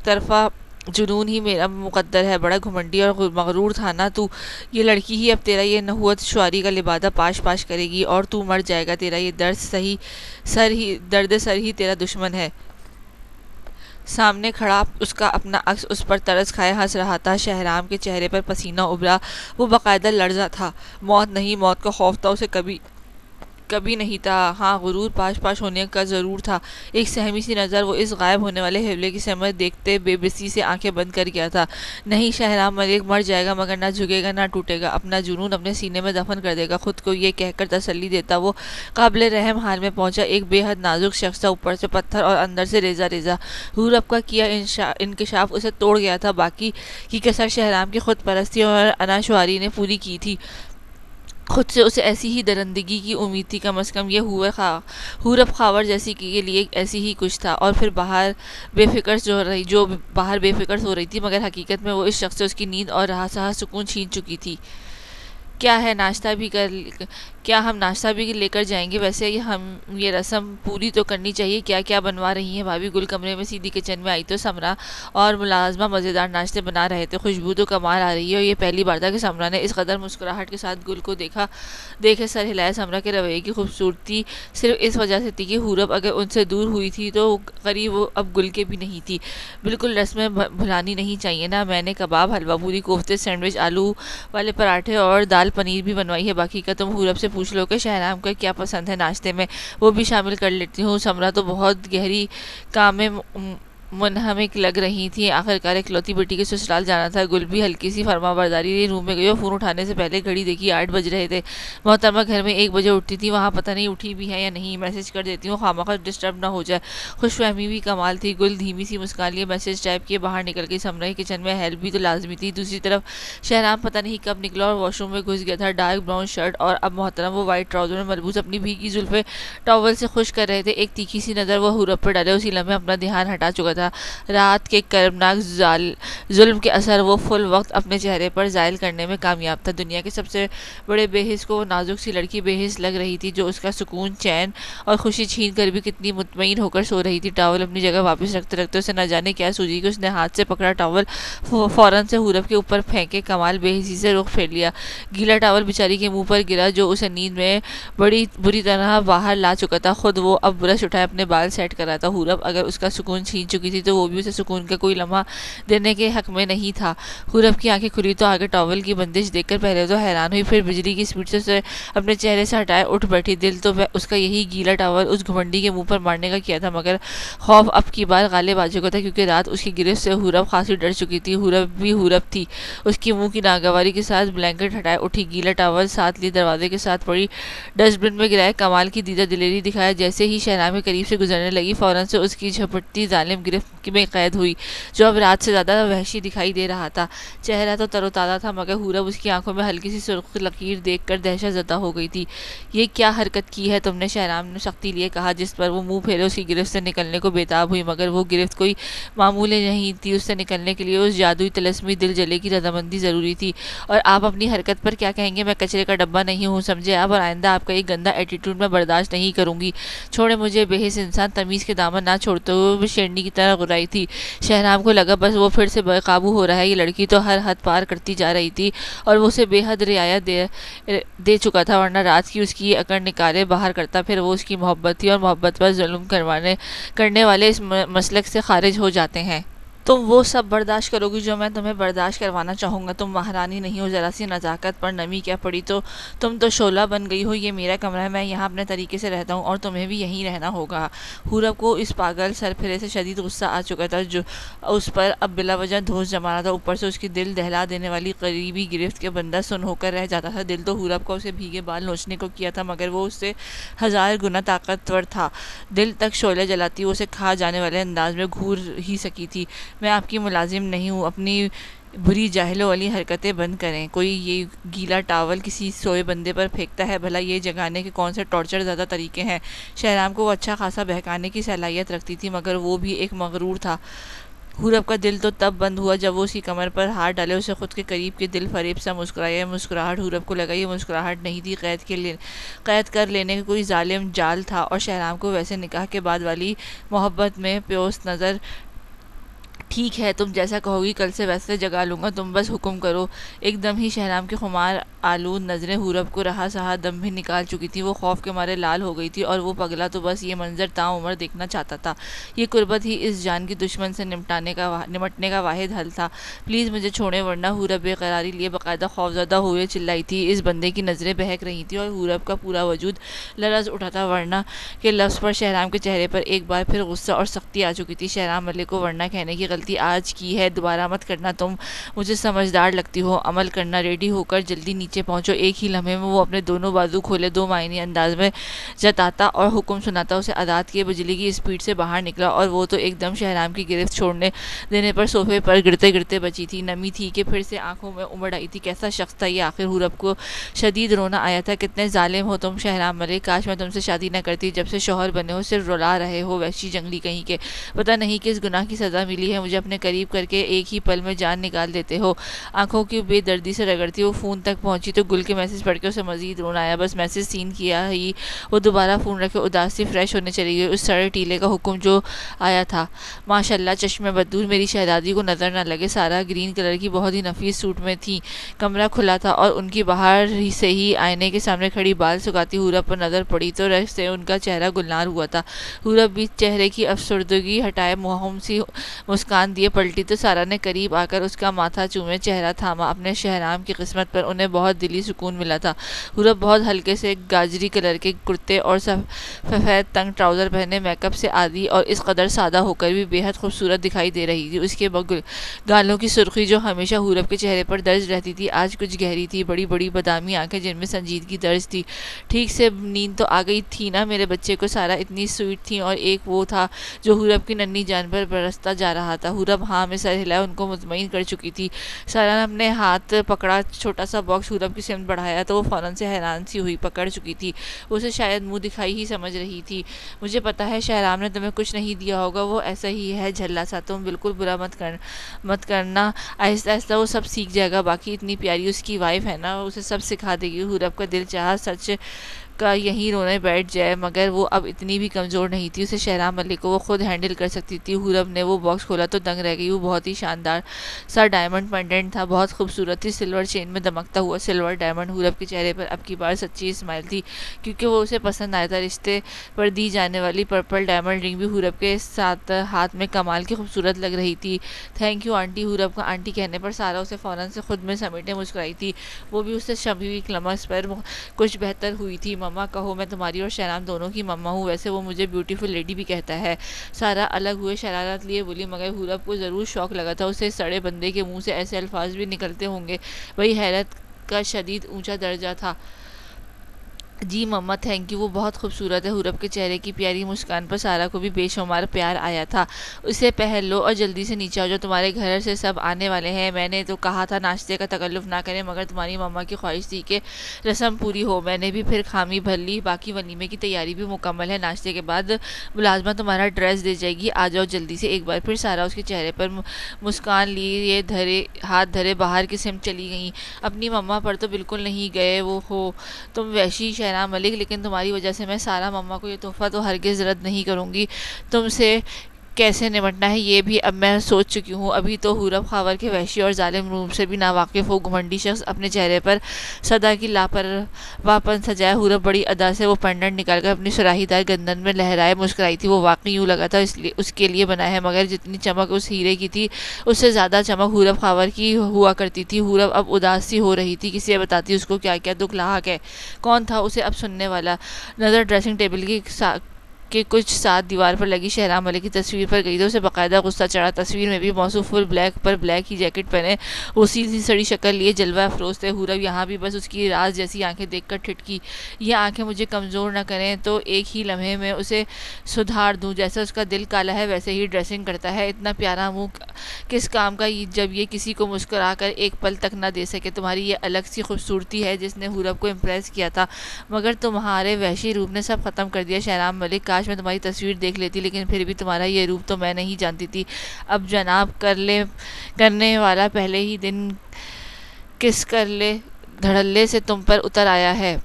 طرفہ جنون ہی میرا مقدر ہے۔ بڑا گھمنڈی اور مغرور تھا نا تو، یہ لڑکی ہی اب تیرا یہ نحوت شعاری کا لبادہ پاش کرے گی اور تو مر جائے گا۔ تیرا یہ درد سر ہی تیرا دشمن ہے۔ سامنے کھڑا اس کا اپنا عکس اس پر ترس کھائے ہنس رہا تھا۔ شہرام کے چہرے پر پسینہ ابھرا، وہ باقاعدہ لرزا تھا۔ موت نہیں، موت کا خوف تھا اسے کبھی نہیں تھا۔ ہاں، غرور پاش ہونے کا ضرور تھا۔ ایک سہمی سی نظر وہ اس غائب ہونے والے حوالے کی سمت دیکھتے بے بسی سے آنکھیں بند کر گیا تھا۔ نہیں، شہرام ملک مر جائے گا مگر نہ جھکے گا نہ ٹوٹے گا۔ اپنا جنون اپنے سینے میں دفن کر دے گا۔ خود کو یہ کہہ کر تسلی دیتا وہ قابل رحم حال میں پہنچا۔ ایک بے حد نازک شخص تھا، اوپر سے پتھر اور اندر سے ریزہ۔ حورب کا کیا انکشاف اسے توڑ گیا تھا۔ باقی کی کسر شہرام کی خود پرستی اور انا شعاری نے پوری کی تھی۔ خود سے اسے ایسی ہی درندگی کی امید تھی، کم از کم یہ حورب خاور جیسی کے لیے ایسی ہی کچھ تھا۔ اور پھر باہر بے فکر سو رہی تھی، مگر حقیقت میں وہ اس شخص سے اس کی نیند اور رہا سہا سکون چھین چکی تھی۔ کیا ہے ناشتہ بھی کیا ہم ناشتہ بھی لے کر جائیں گے؟ ویسے ہم یہ رسم پوری تو کرنی چاہیے۔ کیا کیا بنوا رہی ہیں بھابھی؟ گل کمرے میں سیدھی کچن میں آئی تو سمرا اور ملازمہ مزیدار ناشتے بنا رہے تھے۔ خوشبو تو کمال آ رہی ہے، اور یہ پہلی بار تھا کہ سمرا نے اس قدر مسکراہٹ کے ساتھ گل کو دیکھے سر ہلایا۔ سمرا کے رویے کی خوبصورتی صرف اس وجہ سے تھی کہ حورب اگر ان سے دور ہوئی تھی تو قریب وہ اب گل کے بھی نہیں تھی۔ بالکل رسمیں بھلانی نہیں چاہیے نا۔ میں نے کباب، حلوہ پوری، کوفتے، سینڈوچ، آلو والے پراٹھے اور دال پنیر بھی بنوائی ہے۔ باقی کا تم حورب سے پوچھ لو کہ شہنام کو کیا پسند ہے ناشتے میں، وہ بھی شامل کر لیتی ہوں۔ سمرا تو بہت گہری کام میں منہمک لگ رہی تھی۔ آخرکار اکلوتی بیٹی کے سسرال جانا تھا۔ گل بھی ہلکی سی فرما برداری لیے روم میں گئی اور فون اٹھانے سے پہلے گھڑی دیکھی، 8 بج رہے تھے۔ محترمہ گھر میں 1 بجے اٹھتی تھی، وہاں پتہ نہیں اٹھی بھی ہے یا نہیں، میسج کر دیتی ہوں خواہ ڈسٹرب نہ ہو جائے۔ خوش فہمی بھی کمال تھی۔ گل دھیمی سی مسکان لیے میسج ٹائپ کیے باہر نکل گئی۔ سمرا کی کچن میں ہیلپ بھی تو لازمی تھی۔ دوسری طرف شہنام پتہ نہیں کب نکلا اور واش روم میں گھس گیا تھا۔ ڈارک براؤن شرٹ اور اب محترم وہ وائٹ ٹراؤزر میں ملبوس اپنی بھیگی زلفیں ٹاول سے خشک کر رہے تھے۔ ایک تیکھی سی نظر وہ حورب پر ڈالے اسی لمحے اپنا دھیان ہٹا چکا تھا۔ رات کے کربناک ظلم کے اثر وہ فل وقت اپنے چہرے پر زائل کرنے میں کامیاب تھا۔ دنیا کے سب سے بڑے بے حس کو وہ نازک سی لڑکی بے حس لگ رہی تھی، جو اس کا سکون، چین اور خوشی چھین کر بھی کتنی مطمئن ہو کر سو رہی تھی۔ ٹاول اپنی جگہ واپس رکھتے رکھتے اسے نہ جانے کیا سوجی کہ اس نے ہاتھ سے پکڑا ٹاول فوراً سے حورب کے اوپر پھینکے۔ کمال بے حسی سے رخ پھیر لیا۔ گیلا ٹاول بیچاری کے منہ پر گرا جو اسے نیند میں بڑی بری طرح باہر لا چکا تھا۔ خود وہ اب برش اٹھائے اپنے بال سیٹ کر رہا تھا۔ حورب اگر اس کا سکون چھین چکی تھی تو وہ بھی اسے سکون کا کوئی لمحہ دینے کے حق میں نہیں تھا۔ حورب کی آنکھیں کھلی تو آگے ٹاول کی بندش دیکھ کر پہلے تو حیران ہوئی، پھر بجلی کی سپیڈ سے اسے اپنے چہرے سے ہٹائے اٹھ بیٹھی۔ دل تو اس کا یہی گیلا ٹاول اس گھمنڈی کے منہ پر مارنے کا کیا تھا، مگر خوف اب کی بار غالب آ چکا تھا، کیونکہ رات اس کی گرفت سے حورب خاصی ڈر چکی تھی۔ حورب بھی حورب تھی۔ اس کی منہ کی ناگواری کے ساتھ بلینکٹ ہٹائے اٹھی، گیلا ٹاول ساتھ لیے دروازے کے ساتھ پڑی ڈسٹ بن میں گرائے۔ کمال کی دیدہ دلیری دکھایا جیسے ہی شہنام کے قریب سے گزرنے لگی، فوراً سے اس کی جھپٹتی ظالم گرفت میں قید ہوئی، جو اب رات سے زیادہ وحشی دکھائی دے رہا تھا۔ چہرہ تو تر و تازہ تھا، مگر حورب اس کی آنکھوں میں ہلکی سی سرخ لکیر دیکھ کر دہشت زدہ ہو گئی تھی۔ یہ کیا حرکت کی ہے تم نے؟ شہنام نے سختی لیے کہا، جس پر وہ منہ پھیرے اس کی گرفت سے نکلنے کو بےتاب ہوئی، مگر وہ گرفت کوئی معمولی نہیں تھی۔ اس سے نکلنے کے لیے اس جادوئی طلسمی دل جلے کی رضامندی ضروری تھی۔ اور آپ اپنی حرکت پر کیا کہیں گے؟ میں کچرے کا ڈبہ نہیں ہوں، سمجھے آپ؟ اور آئندہ آپ کا یہ گندا ایٹیٹیوڈ میں برداشت نہیں کروں گی۔ چھوڑے مجھے بے حس انسان! تمیز کے دامن نہ چھوڑتے ہوئے وہ شیرنی کی طرح گرائی تھی۔ شہنام کو لگا بس وہ پھر سے بے قابو ہو رہا ہے۔ یہ لڑکی تو ہر حد پار کرتی جا رہی تھی اور وہ اسے بے حد رعایت دے چکا تھا، ورنہ رات کی اس کی اکڑ نکالے باہر کرتا پھر وہ اس کی محبت تھی، اور محبت پر ظلم کرنے والے اس مسلک سے خارج ہو جاتے ہیں۔ تم وہ سب برداشت کرو گی جو میں تمہیں برداشت کروانا چاہوں گا؟ تم مہارانی نہیں ہو؟ ذرا سی نزاکت پر نمی کیا پڑی تو تم تو شعلہ بن گئی ہو۔ یہ میرا کمرہ ہے، میں یہاں اپنے طریقے سے رہتا ہوں اور تمہیں بھی یہیں رہنا ہوگا۔ حورب کو اس پاگل سرپھرے سے شدید غصہ آ چکا تھا، جو اس پر اب بلا وجہ دھوس جما رہا تھا۔ اوپر سے اس کی دل دہلا دینے والی قریبی گرفت کے بندہ سن ہو کر رہ جاتا تھا۔ دل تو حورب کو اسے بھیگے بال نوچنے کو کیا تھا، مگر وہ اس سے 1000 گنا طاقتور تھا۔ دل تک شعلے جلاتی وہ اسے کھا جانے والے انداز میں گھور ہی سکی تھی۔ میں آپ کی ملازم نہیں ہوں، اپنی بری جاہلوں والی حرکتیں بند کریں۔ کوئی یہ گیلا ٹاول کسی سوئے بندے پر پھینکتا ہے، بھلا یہ جگانے کے کون سے ٹارچر زیادہ طریقے ہیں؟ شہنام کو وہ اچھا خاصا بہکانے کی صلاحیت رکھتی تھی، مگر وہ بھی ایک مغرور تھا۔ حورب کا دل تو تب بند ہوا جب وہ اس کی کمر پر ہاتھ ڈالے، اسے خود کے قریب کے دل فریب سا مسکرایا۔ مسکراہٹ حورب کو لگا یہ مسکراہٹ نہیں تھی، قید کر لینے کا کوئی ظالم جال تھا، اور شہنام کو ویسے نکاح کے بعد والی محبت میں پیوست نظر۔ ٹھیک ہے، تم جیسا کہو گی، کل سے ویسے جگا لوں گا، تم بس حکم کرو۔ ایک دم ہی شہنام کی خمار آلود نظریں حورب کو رہا سہا دم بھی نکال چکی تھی۔ وہ خوف کے مارے لال ہو گئی تھی، اور وہ پگلا تو بس یہ منظر تا عمر دیکھنا چاہتا تھا۔ یہ قربت ہی اس جان کی دشمن سے نمٹنے کا واحد حل تھا۔ پلیز مجھے چھوڑیں، ورنہ حورب بے قراری لیے باقاعدہ خوفزدہ ہوئے چلائی تھی۔ اس بندے کی نظریں بہک رہی تھیں اور حورب کا پورا وجود لرز اٹھا تھا۔ ورنہ کے لفظ پر شہنام کے چہرے پر ایک بار پھر غصہ اور سختی آ چکی تھی۔ شہنام ملک کو ورنہ کہنے کی غلطی آج کی ہے، دوبارہ مت کرنا۔ تم مجھے سمجھدار لگتی ہو، عمل کرنا۔ ریڈی ہو کر جلدی نیچے پہنچو۔ ایک ہی لمحے میں وہ اپنے دونوں بازو کھولے دو معنی انداز میں جتاتا اور حکم سناتا اسے عادات کے بجلی کی اسپیڈ سے باہر نکلا، اور وہ تو ایک دم شہنام کی گرفت چھوڑنے دینے پر صوفے پر گرتے گرتے بچی تھی۔ نمی تھی کہ پھر سے آنکھوں میں امڑ آئی تھی۔ کیسا شخص تھا یہ آخر؟ حورب کو شدید رونا آیا تھا۔ کتنے ظالم ہو تم شہنام ملک! کاش میں تم سے شادی نہ کرتی، جب سے شوہر بنے ہو صرف رلا رہے ہو، وحشی جنگلی کہیں کے۔ پتہ نہیں کس گناہ کی سزا ملی ہے، مجھے اپنے قریب کر کے ایک ہی پل میں جان نکال دیتے ہو۔ آنکھوں کی بے دردی سے رگڑتی وہ فون تک پہنچی پہنچی تو گل کے میسج پڑھ کے اسے مزید رونا آیا. بس میسج سین کیا ہی وہ دوبارہ فون رکھے اداس سی فریش ہونے چلی گئی. اس سڑے ٹیلے کا حکم جو آیا تھا. ماشاءاللہ چشمے بدور میری شہزادی کو نظر نہ لگے. سارا گرین کلر کی بہت ہی نفیس سوٹ میں تھی. کمرہ کھلا تھا اور ان کی باہر سے ہی آئینے کے سامنے کھڑی بال سکاتی حورب پر نظر پڑی تو رشک سے ان کا چہرہ گلنار ہوا تھا. حورب بھی چہرے کی افسردگی ہٹائے موہم سی مسکان دیے پلٹی تو سارا نے قریب آ کر اس کا ماتھا چومے چہرہ تھاما. اپنے شہرام کی قسمت پر انہیں بہت دلی سکون ملا تھا. حورب بہت ہلکے سے گاجری کلر کے کرتے اور سفید تنگ ٹراؤزر پہنے میک اپ سے عادی اور اس قدر سادہ ہو کر بھی بے حد خوبصورت دکھائی دے رہی تھی. اس کے گالوں کی سرخی جو ہمیشہ حورب کے چہرے پر درج رہتی تھی آج کچھ گہری تھی. بڑی بڑی بادامی آنکھیں جن میں سنجیدگی درج تھی. ٹھیک سے نیند تو آ گئی تھی نا میرے بچے کو. سارا اتنی سویٹ تھی اور ایک وہ تھا جو حورب کی ننھی جان پر برستا جا رہا تھا. حورب ہاں میں سر ہلایا ان کو مطمئن کر چکی تھی. سارا نے اپنے ہاتھ پکڑا چھوٹا سا باکس حورب کی سمت بڑھایا تو وہ فوراً سے حیران سی ہوئی پکڑ چکی تھی. اسے شاید منہ دکھائی ہی سمجھ رہی تھی. مجھے پتا ہے شہرام نے تمہیں کچھ نہیں دیا ہوگا وہ ایسا ہی ہے جھلا سا. تم بالکل برا مت کرنا آہستہ آہستہ وہ سب سیکھ جائے گا. باقی اتنی پیاری اس کی وائف ہے نا اسے سب سکھا دے گی. حورب کا دل چاہا سچ کا یہیں رونے بیٹھ جائے مگر وہ اب اتنی بھی کمزور نہیں تھی. اسے شہرام ملک کو وہ خود ہینڈل کر سکتی تھی. حورب نے وہ باکس کھولا تو دنگ رہ گئی. وہ بہت ہی شاندار سا ڈائمنڈ پینڈنٹ تھا. بہت خوبصورت تھی. سلور چین میں دمکتا ہوا سلور ڈائمنڈ. حورب کے چہرے پر اب کی بار سچی اسمائل تھی کیونکہ وہ اسے پسند آیا تھا. رشتے پر دی جانے والی پرپل ڈائمنڈ رنگ بھی حورب کے ساتھ ہاتھ میں کمال کی خوبصورت لگ رہی تھی. Thank you aunty. حورب کا آنٹی کہنے پر سارا اسے فوراً سے خود میں سمیٹے مسکرائی تھی. وہ بھی اس سے شبی ہوئی کلمس پر کچھ بہتر ہوئی تھی. مما کہو میں تمہاری اور شہرام دونوں کی مما ہوں. ویسے وہ مجھے بیوٹیفل لیڈی بھی کہتا ہے. سارا الگ ہوئے شرارت لیے بولی مگر حورب کو ضرور شوق لگا تھا. اسے سڑے بندے کے منہ سے ایسے الفاظ بھی نکلتے ہوں گے وہی حیرت کا شدید اونچا درجہ تھا. جی مما تھینک یو. وہ بہت خوبصورت ہے. حورب کے چہرے کی پیاری مسکان پر سارا کو بھی بے شمار پیار آیا تھا. اسے پہن لو اور جلدی سے نیچے آ جاؤ. تمہارے گھر سے سب آنے والے ہیں. میں نے تو کہا تھا ناشتے کا تکلف نہ کریں مگر تمہاری مما کی خواہش تھی کہ رسم پوری ہو. میں نے بھی پھر خامی بھر لی. باقی ولیمے کی تیاری بھی مکمل ہے. ناشتے کے بعد ملازمہ تمہارا ڈریس دے جائے گی. آ جاؤ جلدی سے. ایک بار پھر سارا اس کے چہرے پر مسکان لیے ہاتھ دھرے باہر کی سمت چلی گئیں. اپنی مما پر تو بالکل نہیں گئے وہ ہو تم ویشی شہرام ملک لیکن تمہاری وجہ سے میں سارا مما کو یہ تحفہ تو ہرگز رد نہیں کروں گی. تم سے کیسے نمٹنا ہے یہ بھی اب میں سوچ چکی ہوں. ابھی تو حورب خاور کے وحشی اور ظالم روپ سے بھی ناواقف ہو. گھمنڈی شخص اپنے چہرے پر صدا کی لاپرواہ پن سجائے. حورب بڑی ادا سے وہ پینڈنٹ نکال کر اپنی سراہی دار گردن میں لہرائے مسکرائی تھی. وہ واقعی یوں لگا تھا اس کے لیے بنا ہے مگر جتنی چمک اس ہیرے کی تھی اس سے زیادہ چمک حورب خاور کی ہوا کرتی تھی. حورب اب اداس سی ہو رہی تھی. کسی بتاتی اس کو کیا کیا دکھ لاحق ہے. کون تھا اسے اب سننے والا. نظر ڈریسنگ ٹیبل کے کچھ ساتھ دیوار پر لگی شہرام ملک کی تصویر پر گئی تو اسے باقاعدہ غصہ چڑھا. تصویر میں بھی موصوف فل بلیک پر بلیک ہی جیکٹ پہنے وہ سیدھی سڑی شکل لیے جلوہ افروز تھے. حورب یہاں بھی بس اس کی راز جیسی آنکھیں دیکھ کر ٹھٹکی. یہ آنکھیں مجھے کمزور نہ کریں تو ایک ہی لمحے میں اسے سدھار دوں. جیسا اس کا دل کالا ہے ویسے ہی ڈریسنگ کرتا ہے. اتنا پیارا منہ کس کام کا جب یہ کسی کو مسکرا کر ایک پل تک نہ دے سکے. تمہاری یہ الگ سی خوبصورتی ہے جس نے حورب کو امپریس کیا تھا مگر تمہارے وحشی روپ نے سب ختم کر دیا. شہرام ملک کاش میں تمہاری تصویر دیکھ لیتی لیکن پھر بھی تمہارا یہ روپ تو میں نہیں جانتی تھی. اب جناب کرنے والا پہلے ہی دن کس کر لے دھڑلے سے تم پر اتر آیا ہے.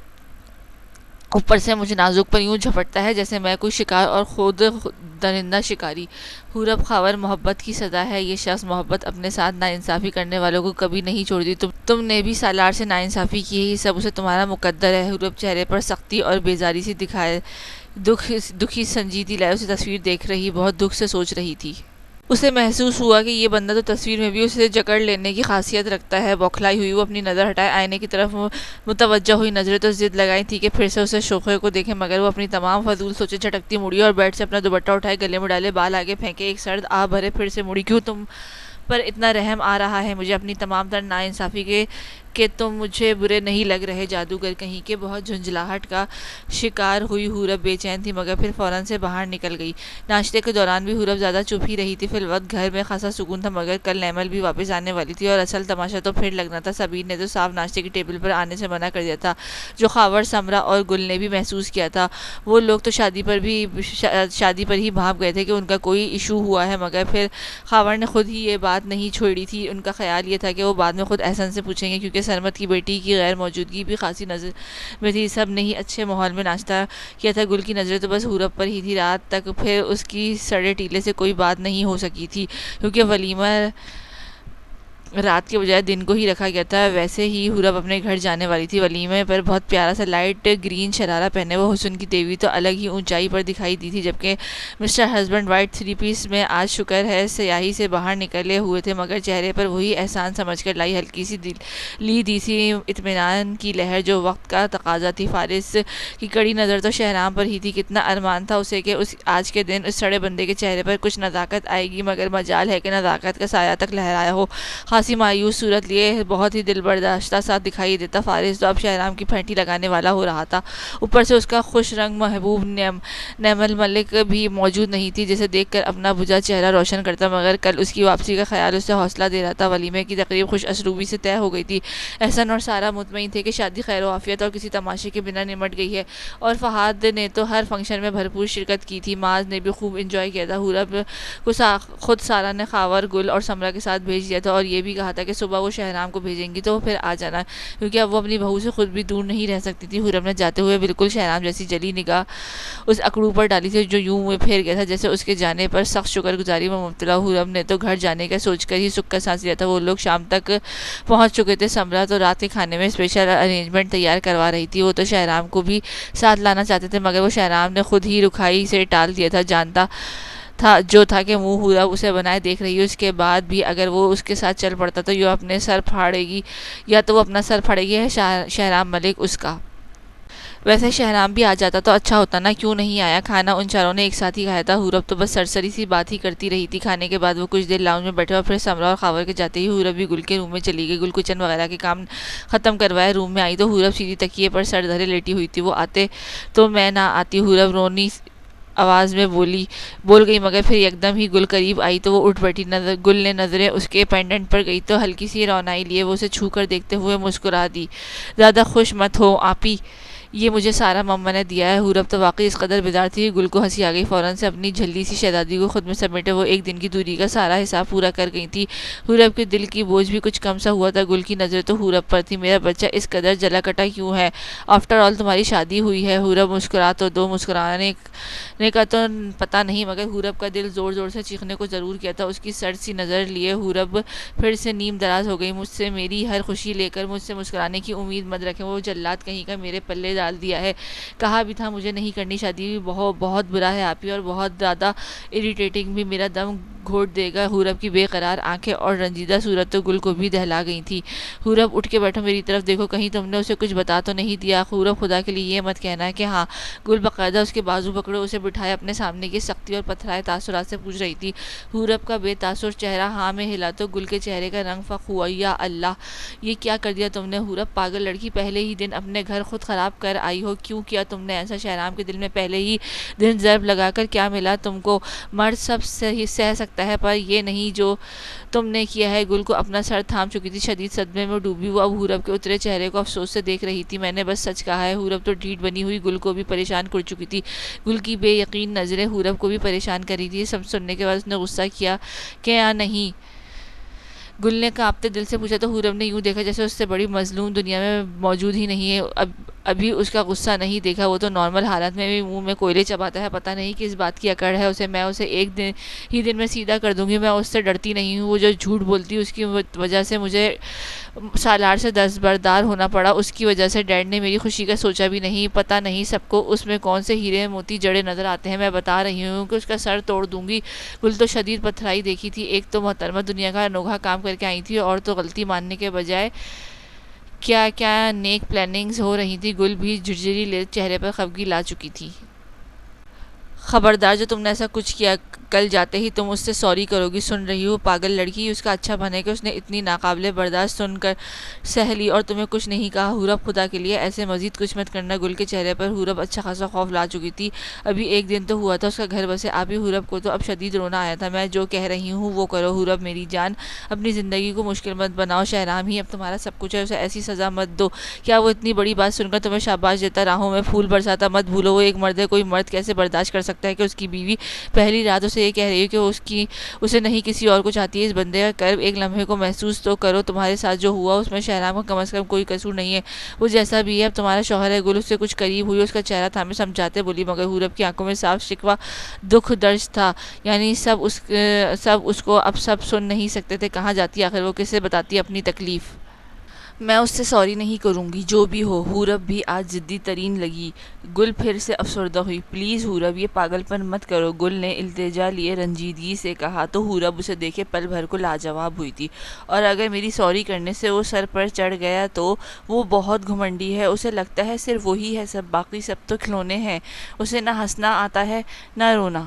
اوپر سے مجھے نازک پر یوں جھپٹتا ہے جیسے میں کوئی شکار اور خود درندہ شکاری. حورب خاور محبت کی سزا ہے. یہ شخص محبت اپنے ساتھ ناانصافی کرنے والوں کو کبھی نہیں چھوڑتی. تم نے بھی سالار سے ناانصافی کی ہے. یہ سب اسے تمہارا مقدر ہے. حورب چہرے پر سختی اور بیزاری سے دکھائے دکھی سنجیدی لائے اسے تصویر دیکھ رہی بہت دکھ سے سوچ رہی تھی. اسے محسوس ہوا کہ یہ بندہ تو تصویر میں بھی اسے جکڑ لینے کی خاصیت رکھتا ہے. بوکھلائی ہوئی وہ اپنی نظر ہٹائے آئینے کی طرف متوجہ ہوئی. نظریں تو ضد لگائی تھی کہ پھر سے اسے شوخے کو دیکھے مگر وہ اپنی تمام فضول سوچے جھٹکتی مڑی اور بیڈ سے اپنا دوپٹہ اٹھائے گلے میں ڈالے بال آگے پھینکے ایک سرد آہ بھرے پھر سے مڑی. کیوں تم پر اتنا رحم آ رہا ہے مجھے اپنی تمام تر ناانصافی کے کہ تم مجھے برے نہیں لگ رہے. جادوگر کہیں کے بہت جھنجھلاہٹ کا شکار ہوئی حورب بے چین تھی مگر پھر فوراً سے باہر نکل گئی. ناشتے کے دوران بھی حورب زیادہ چپ ہی رہی تھی. فی الوقت گھر میں خاصا سکون تھا مگر کل نیمل بھی واپس آنے والی تھی اور اصل تماشا تو پھر لگنا تھا. سبیر نے تو صاف ناشتے کی ٹیبل پر آنے سے منع کر دیا تھا جو خاور سمرا اور گل نے بھی محسوس کیا تھا. وہ لوگ تو شادی پر ہی بھاپ گئے تھے کہ ان کا کوئی ایشو ہوا ہے مگر پھر خاور نے خود ہی یہ بات بات نہیں چھوڑی تھی. ان کا خیال یہ تھا کہ وہ بعد میں خود احسن سے پوچھیں گے کیونکہ سرمد کی بیٹی کی غیر موجودگی بھی خاصی نظر میں تھی. سب نے ہی اچھے ماحول میں ناشتہ کیا تھا. گل کی نظریں تو بس حورب پر ہی تھی. رات تک پھر اس کی سڑے ٹیلے سے کوئی بات نہیں ہو سکی تھی کیونکہ ولیمہ رات کے بجائے دن کو ہی رکھا گیا تھا. ویسے ہی حورب اپنے گھر جانے والی تھی. ولیمے پر بہت پیارا سا لائٹ گرین شرارہ پہنے وہ حسن کی دیوی تو الگ ہی اونچائی پر دکھائی دی تھی, جبکہ مسٹر ہسبینڈ وائٹ 3 پیس میں آج شکر ہے سیاہی سے باہر نکلے ہوئے تھے, مگر چہرے پر وہی احسان سمجھ کر لائی ہلکی سی دی سی اطمینان کی لہر جو وقت کا تقاضا تھی. فارس کی کڑی نظر تو شہرام پر ہی تھی. کتنا ارمان تھا اسے کہ آج کے دن اس سڑے بندے کے چہرے پر کچھ نزاکت آئے گی, مگر مجال ہے کہ نزاکت کا سایہ تک لہرایا ہو. خاصی مایوس صورت لیے بہت ہی دل برداشتہ سا دکھائی دیتا. فارس تو اب شہرام کی پھینٹی لگانے والا ہو رہا تھا. اوپر سے اس کا خوش رنگ محبوب نیمل ملک بھی موجود نہیں تھی جسے دیکھ کر اپنا بجھا چہرہ روشن کرتا, مگر کل اس کی واپسی کا خیال اسے حوصلہ دے رہا تھا. ولیمے کی تقریب خوش اسلوبی سے طے ہو گئی تھی. احسن اور سارا مطمئن تھے کہ شادی خیر و عافیت اور کسی تماشے کے بنا نمٹ گئی ہے, اور فہد نے تو ہر فنکشن میں بھرپور شرکت کی تھی. معاذ نے بھی خوب انجوائے کیا تھا. حورب کو خود سارا نے خاور گل اور سمرہ کے ساتھ بھیج دیا تھا, اور یہ بھی کہا تھا کہ صبح وہ شہرام کو بھیجیں گی تو پھر آ جانا, کیونکہ اب وہ اپنی بہو سے خود بھی دور نہیں رہ سکتی تھی. حورب نے جاتے ہوئے بالکل شہرام جیسی جلی نگاہ اس اکڑو پر ڈالی تھی جو یوں منہ پھیر گیا تھا جیسے اس کے جانے پر سخت شکر گزاری میں مبتلا. حورب نے تو گھر جانے کا سوچ کر ہی سکھ کا سانس لیا تھا. وہ لوگ شام تک پہنچ چکے تھے. سمرہ تو رات کے کھانے میں اسپیشل ارینجمنٹ تیار کروا رہی تھی. وہ تو شہرام کو بھی ساتھ لانا چاہتے تھے, مگر وہ شہرام نے خود ہی رکھائی سے ٹال دیا تھا. جانتا تھا کہ منہ حورب اسے بنائے دیکھ رہی ہے. اس کے بعد بھی اگر وہ اس کے ساتھ چل پڑتا تو یہ اپنے سر پھاڑے گی, یا تو وہ اپنا سر پھاڑے گی ہے شہرام ملک اس کا. ویسے شہرام بھی آ جاتا تو اچھا ہوتا نا, کیوں نہیں آیا؟ کھانا ان چاروں نے ایک ساتھ ہی کھایا تھا. حورب تو بس سرسری سی بات ہی کرتی رہی تھی. کھانے کے بعد وہ کچھ دیر لاؤنج میں بیٹھے اور پھر سمرہ اور خاور کے جاتے ہی حورب بھی گل کے روم میں چلی گئی. گل کچن وغیرہ کے کام ختم کروائے روم میں آئی تو حورب سیدھی تکیے پر سر دھرے لیٹی ہوئی تھی. وہ آتے تو میں نہ آتی, حورب رونی آواز میں بول گئی, مگر پھر یکدم ہی گل قریب آئی تو وہ اٹھ بیٹھی. گل نے نظریں اس کے پینڈنٹ پر گئی تو ہلکی سی رونائی لیے وہ اسے چھو کر دیکھتے ہوئے مسکرا دی. زیادہ خوش مت ہو آپی, یہ مجھے سارا مما نے دیا ہے. حورب تو واقعی اس قدر بیدار تھی. گل کو ہنسی آ گئی. فوراً سے اپنی جھلی سی شہزادی کو خود میں سمیٹے وہ ایک دن کی دوری کا سارا حساب پورا کر گئی تھی. حورب کے دل کی بوجھ بھی کچھ کم سا ہوا تھا. گل کی نظر تو حورب پر تھی. میرا بچہ اس قدر جلا کٹا کیوں ہے؟ آفٹر آل تمہاری شادی ہوئی ہے. حورب مسکرا تو دو. مسکرانے کا تو پتہ نہیں, مگر حورب کا دل زور زور سے چیخنے کو ضرور کیا تھا. اس کی سرد سی نظر لیے حورب پھر سے نیم دراز ہو گئی. مجھ سے میری ہر خوشی لے کر مجھ سے مسکرانے کی امید مت رکھیں. وہ جلاد کہیں کا میرے پلے ڈال دیا ہے. کہا بھی تھا مجھے نہیں کرنی شادی. بہت برا ہے آپی, اور بہت زیادہ اریٹیٹنگ بھی. میرا دم گھوٹ دے گا. حورب کی بے قرار آنکھیں اور رنجیدہ صورت تو گل کو بھی دہلا گئی تھی. حورب اٹھ کے بیٹھو, میری طرف دیکھو, کہیں تم نے اسے کچھ بتا تو نہیں دیا؟ حورب خدا کے لیے یہ مت کہنا کہ ہاں. گل باقاعدہ اس کے بازو پکڑے اسے بٹھائے اپنے سامنے کی سختی اور پتھرائے تاثرات سے پوچھ رہی تھی. حورب کا بے تاثر چہرہ ہاں میں ہلا تو گل کے چہرے کا رنگ فخ ہوا. یا اللہ, یہ کیا کر دیا تم نے حورب؟ پاگل لڑکی, پہلے ہی دن اپنے گھر خود خراب کر آئی ہو. کیوں کیا تم نے ایسا؟ شہرام کے دل میں پہلے ہی دن ضرب لگا کر کیا ملا تم کو؟ مرد سب سہ سکتا ہے پر یہ نہیں جو تم نے کیا ہے. گل کو اپنا سر تھام چکی تھی. شدید صدمے میں ڈوبی وہ اب حورب کے اترے چہرے کو افسوس سے دیکھ رہی تھی. میں نے بس سچ کہا ہے. حورب تو ڈھیٹ بنی ہوئی گل کو بھی پریشان کر چکی تھی. گل کی بے یقین نظریں حورب کو بھی پریشان کر رہی تھی. سب سننے کے بعد اس نے غصہ کیا کہ یا نہیں. گل نے کانپتے دل سے پوچھا تو حورب نے یوں دیکھا جیسے اس سے بڑی مظلوم دنیا میں موجود ہی نہیں ہے. ابھی اس کا غصہ نہیں دیکھا. وہ تو نارمل حالت میں بھی منہ میں کوئلے چباتا ہے. پتہ نہیں کس بات کی اکڑ ہے میں اسے ایک دن میں سیدھا کر دوں گی. میں اس سے ڈرتی نہیں ہوں. وہ جو جھوٹ بولتی اس کی وجہ سے مجھے سالار سے دستبردار ہونا پڑا. اس کی وجہ سے ڈیڈ نے میری خوشی کا سوچا بھی نہیں. پتہ نہیں سب کو اس میں کون سے ہیرے موتی جڑے نظر آتے ہیں. میں بتا رہی ہوں کہ اس کا سر توڑ دوں گی. گل تو شدید پتھرائی دیکھی تھی. ایک تو محترمہ دنیا کا انوکھا کام کر کے آئی تھی, اور تو غلطی ماننے کے بجائے کیا نیک پلاننگز ہو رہی تھی. گل بھی جھرجھری چہرے پر خفگی لا چکی تھی. خبردار, جو تم نے ایسا کچھ کیا کل جاتے ہی تم اس سے سوری کرو گی. سن رہی ہو پاگل لڑکی, اس کا اچھا بنے کہ اس نے اتنی ناقابل برداشت سن کر سہ لی اور تمہیں کچھ نہیں کہا. حورب خدا کے لیے ایسے مزید کچھ مت کرنا. گل کے چہرے پر حورب اچھا خاصا خوف لا چکی تھی. ابھی ایک دن تو ہوا تھا اس کا گھر بسے. آپ ہی حورب کو تو اب شدید رونا آیا تھا. میں جو کہہ رہی ہوں وہ کرو. حورب میری جان, اپنی زندگی کو مشکل مت بناؤ. شہرام ہی اب تمہارا سب کچھ ہے, اسے ایسی سزا مت دو. کیا وہ اتنی بڑی بات سن کر تمہیں شاباش دیتا راہوں میں پھول برساتا؟ مت بھولو وہ ایک مرد ہے. کوئی مرد کیسے برداشت کر سکتا ہے کہ اس کی بیوی پہلی رات اسے اسے یہ کہہ رہی ہو کہ اسے نہیں کسی اور کو چاہتی ہے۔ اس بندے کا کرب ایک لمحے کو محسوس تو کرو، تمہارے ساتھ جو ہوا اس میں شہرام کا کم از کم کوئی قصور نہیں ہے، وہ جیسا بھی ہے اب تمہارا شوہر ہے۔ گل اس سے کچھ قریب ہوئی، اس کا چہرہ تھامے سمجھاتے بولی، مگر حورب کی آنکھوں میں صاف شکوہ دکھ درج تھا، یعنی سب اس کو اب سب سن نہیں سکتے تھے۔ کہاں جاتی آخر وہ، کسے بتاتی اپنی تکلیف؟ میں اس سے سوری نہیں کروں گی، جو بھی ہو۔ حورب بھی آج ضدی ترین لگی۔ گل پھر سے افسردہ ہوئی۔ پلیز حورب، یہ پاگل پن مت کرو، گل نے التجا لیے رنجیدگی سے کہا تو حورب اسے دیکھے پل بھر کو لاجواب ہوئی تھی۔ اور اگر میری سوری کرنے سے وہ سر پر چڑھ گیا تو وہ بہت گھمنڈی ہے، اسے لگتا ہے صرف وہی ہے سب، باقی سب تو کھلونے ہیں۔ اسے نہ ہنسنا آتا ہے نہ رونا۔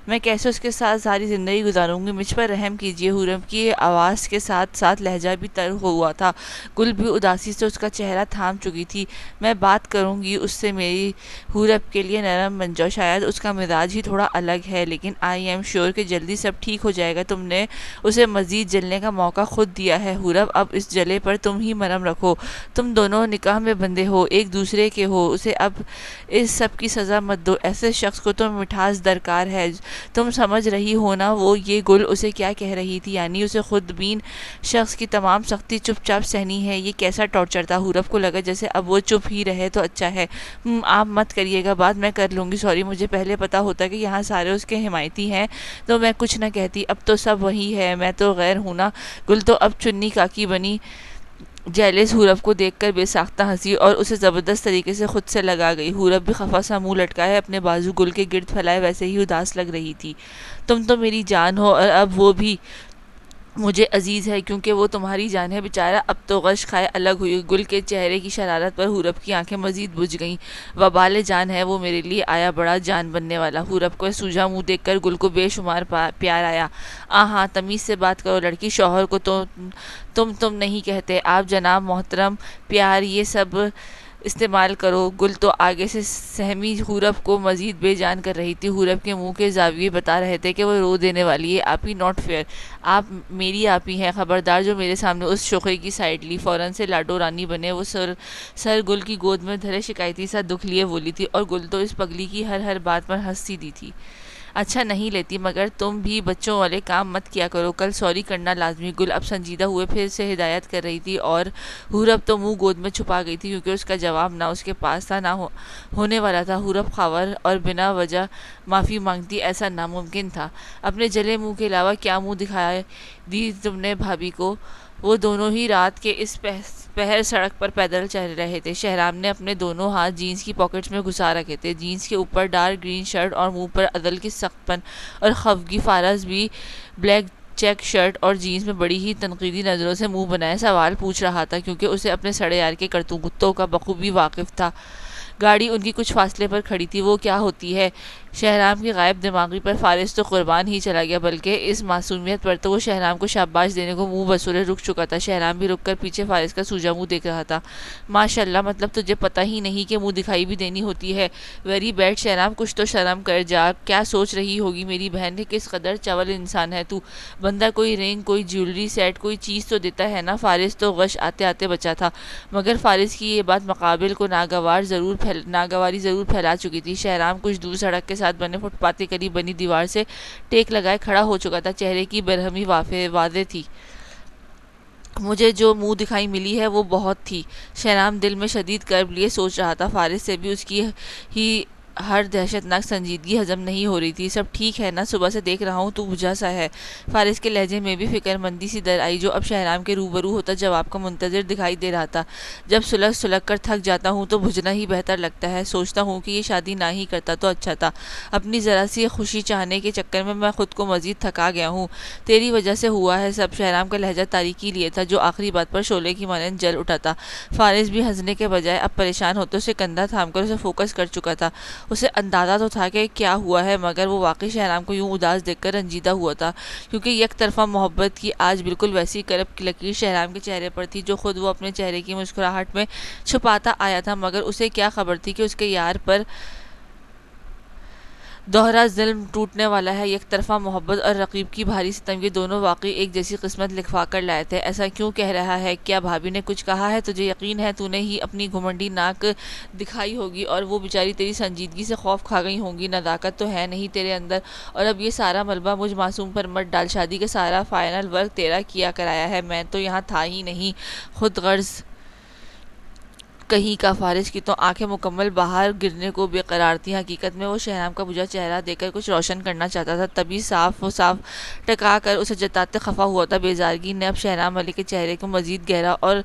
میں کیسے اس کے ساتھ ساری زندگی گزاروں گی؟ مجھ پر رحم کیجیے۔ حورب کی آواز کے ساتھ ساتھ لہجہ بھی تر ہوا تھا۔ گل بھی اداسی سے اس کا چہرہ تھام چکی تھی۔ میں بات کروں گی اس سے، میری حورب کے لیے نرم بن جاؤ، شاید اس کا مزاج ہی تھوڑا الگ ہے، لیکن آئی ایم شیور کہ جلدی سب ٹھیک ہو جائے گا۔ تم نے اسے مزید جلنے کا موقع خود دیا ہے حورب، اب اس جلے پر تم ہی مرہم رکھو۔ تم دونوں نکاح میں بندھے ہو، ایک دوسرے کے ہو، اسے اب اس سب کی سزا مت دو۔ ایسے شخص کو تو مٹھاس درکار ہے۔ تم سمجھ رہی ہو نا وہ یہ گل اسے کیا کہہ رہی تھی، یعنی اسے خود بین شخص کی تمام سختی چپ چاپ سہنی ہے۔ یہ کیسا ٹارچر تھا؟ حورب کو لگا جیسے اب وہ چپ ہی رہے تو اچھا ہے۔ آپ مت کریے گا، بات میں کر لوں گی۔ سوری، مجھے پہلے پتا ہوتا کہ یہاں سارے اس کے حمایتی ہیں تو میں کچھ نہ کہتی، اب تو سب وہی ہے، میں تو غیر ہوں نا۔ گل تو اب چنی کاکی بنی، جیلس حورب کو دیکھ کر بے ساختہ ہنسی اور اسے زبردست طریقے سے خود سے لگا گئی۔ حورب بھی خفا سا منہ لٹکائے اپنے بازو گل کے گرد پھیلائے ویسے ہی اداس لگ رہی تھی۔ تم تو میری جان ہو اور اب وہ بھی مجھے عزیز ہے کیونکہ وہ تمہاری جان ہے۔ بیچارہ اب تو غش کھائے الگ ہوئی۔ گل کے چہرے کی شرارت پر حورب کی آنکھیں مزید بجھ گئیں۔ وبال جان ہے وہ میرے لیے، آیا بڑا جان بننے والا۔ حورب کو سوجا منہ دیکھ کر گل کو بے شمار پیار آیا۔ ہاں تمیز سے بات کرو لڑکی، شوہر کو تو تم نہیں کہتے، آپ جناب محترم، پیار یہ سب استعمال کرو۔ گل تو آگے سے سہمی حورب کو مزید بے جان کر رہی تھی۔ حورب کے منہ کے زاویے بتا رہے تھے کہ وہ رو دینے والی ہے۔ آپی ناٹ فیئر، آپ میری آپی ہیں، خبردار جو میرے سامنے اس شوخی کی سائڈ لی، فوراً سے لاڈو رانی بنے۔ وہ سر گل کی گود میں دھرے شکایتی سا دکھ لیے بولی تھی، اور گل تو اس پگلی کی ہر بات پر ہنسی دی تھی۔ اچھا نہیں لیتی، مگر تم بھی بچوں والے کام مت کیا کرو، کل سوری کرنا لازمی۔ گل اب سنجیدہ ہوئے پھر سے ہدایت کر رہی تھی، اور حورب تو منہ گود میں چھپا گئی تھی کیونکہ اس کا جواب نہ اس کے پاس تھا نہ ہونے والا تھا۔ حورب خاور اور بنا وجہ معافی مانگتی، ایسا ناممکن تھا۔ اپنے جلے منہ کے علاوہ کیا منہ دکھائی دی تم نے بھابھی کو؟ وہ دونوں ہی رات کے اس پہر سڑک پر پیدل چل رہے تھے۔ شہرام نے اپنے دونوں ہاتھ جینز کی پاکٹس میں گھسا رکھے تھے، جینز کے اوپر ڈارک گرین شرٹ اور منہ پر عدل کی سخت پن اور خفگی۔ فارس بھی بلیک چیک شرٹ اور جینز میں بڑی ہی تنقیدی نظروں سے منہ بنائے سوال پوچھ رہا تھا کیونکہ اسے اپنے سڑے یار کے کرتوتوں کا بخوبی واقف تھا۔ گاڑی ان کی کچھ فاصلے پر کھڑی تھی۔ وہ کیا ہوتی ہے؟ شہرام کی غائب دماغی پر فارس تو قربان ہی چلا گیا، بلکہ اس معصومیت پر تو وہ شہرام کو شاباش دینے کو منہ بسورے رک چکا تھا۔ شہرام بھی رک کر پیچھے فارس کا سوجا منہ دیکھ رہا تھا۔ ماشاءاللہ، مطلب تجھے پتہ ہی نہیں کہ منہ دکھائی بھی دینی ہوتی ہے؟ ویری بیڈ شہرام، کچھ تو شرم کر جا۔ کیا سوچ رہی ہوگی میری بہن؟ کس قدر چول انسان ہے تو! بندہ کوئی رنگ، کوئی جیولری سیٹ، کوئی چیز تو دیتا ہے نا۔ فارس تو غش آتے آتے بچا تھا، مگر فارس کی یہ بات مقابل کو ناگواری ضرور پھیلا چکی تھی۔ شہرام کچھ دور سڑک کے ساتھ بنے فٹ پاتھ کے قریب بنی دیوار سے ٹیک لگائے کھڑا ہو چکا تھا۔ چہرے کی برہمی واضح تھی۔ مجھے جو منہ دکھائی ملی ہے وہ بہت تھی، شہرام دل میں شدید کرب لیے سوچ رہا تھا۔ فارس سے بھی اس کی ہی ہر دہشت ناک سنجیدگی ہضم نہیں ہو رہی تھی۔ سب ٹھیک ہے نا؟ صبح سے دیکھ رہا ہوں تو بجھا سا ہے۔ فارس کے لہجے میں بھی فکر مندی سی در آئی، جو اب شہرام کے روبرو ہوتا جواب کا منتظر دکھائی دے رہا تھا۔ جب سلگ کر تھک جاتا ہوں تو بجھنا ہی بہتر لگتا ہے۔ سوچتا ہوں کہ یہ شادی نہ ہی کرتا تو اچھا تھا۔ اپنی ذرا سی خوشی چاہنے کے چکر میں خود کو مزید تھکا گیا ہوں۔ تیری وجہ سے ہوا ہے سب۔ شہرام کا لہجہ تاریکی لیے تھا جو آخری بات پر شعلے کی مانند جل اٹھا تھا۔ فارس بھی ہنسنے کے بجائے اب پریشان ہوتے اسے کندھا تھام کر اسے فوکس کر چکا تھا۔ اسے اندازہ تو تھا کہ کیا ہوا ہے، مگر وہ واقعی شہرام کو یوں اداس دیکھ کر رنجیدہ ہوا تھا کیونکہ یک طرفہ محبت کی آج بالکل ویسی کرب کی لکیر شہرام کے چہرے پر تھی جو خود وہ اپنے چہرے کی مسکراہٹ میں چھپاتا آیا تھا، مگر اسے کیا خبر تھی کہ اس کے یار پر دوہرا ظلم ٹوٹنے والا ہے، یک طرفہ محبت اور رقیب کی بھاری ستم، یہ دونوں واقعی ایک جیسی قسمت لکھوا کر لائے تھے۔ ایسا کیوں کہہ رہا ہے؟ کیا بھابھی نے کچھ کہا ہے تجھے؟ یقین ہے تو نے ہی اپنی گھمنڈی ناک دکھائی ہوگی اور وہ بیچاری تیری سنجیدگی سے خوف کھا گئی ہوں گی۔ نداقت تو ہے نہیں تیرے اندر، اور اب یہ سارا ملبہ مجھ معصوم پر مت ڈال۔ شادی کا سارا فائنل ورک تیرا کیا کرایا ہے، میں تو یہاں تھا ہی نہیں۔ خود غرض کہیں کا فارس کی تو آنکھیں مکمل باہر گرنے کو بے قرار تھیں۔ حقیقت میں وہ شہرام کا بجھا چہرہ دیکھ کر کچھ روشن کرنا چاہتا تھا، تبھی صاف ٹکا کر اسے جتاتے خفا ہوا تھا۔ بیزارگی نے اب شہرام علی کے چہرے کو مزید گہرا اور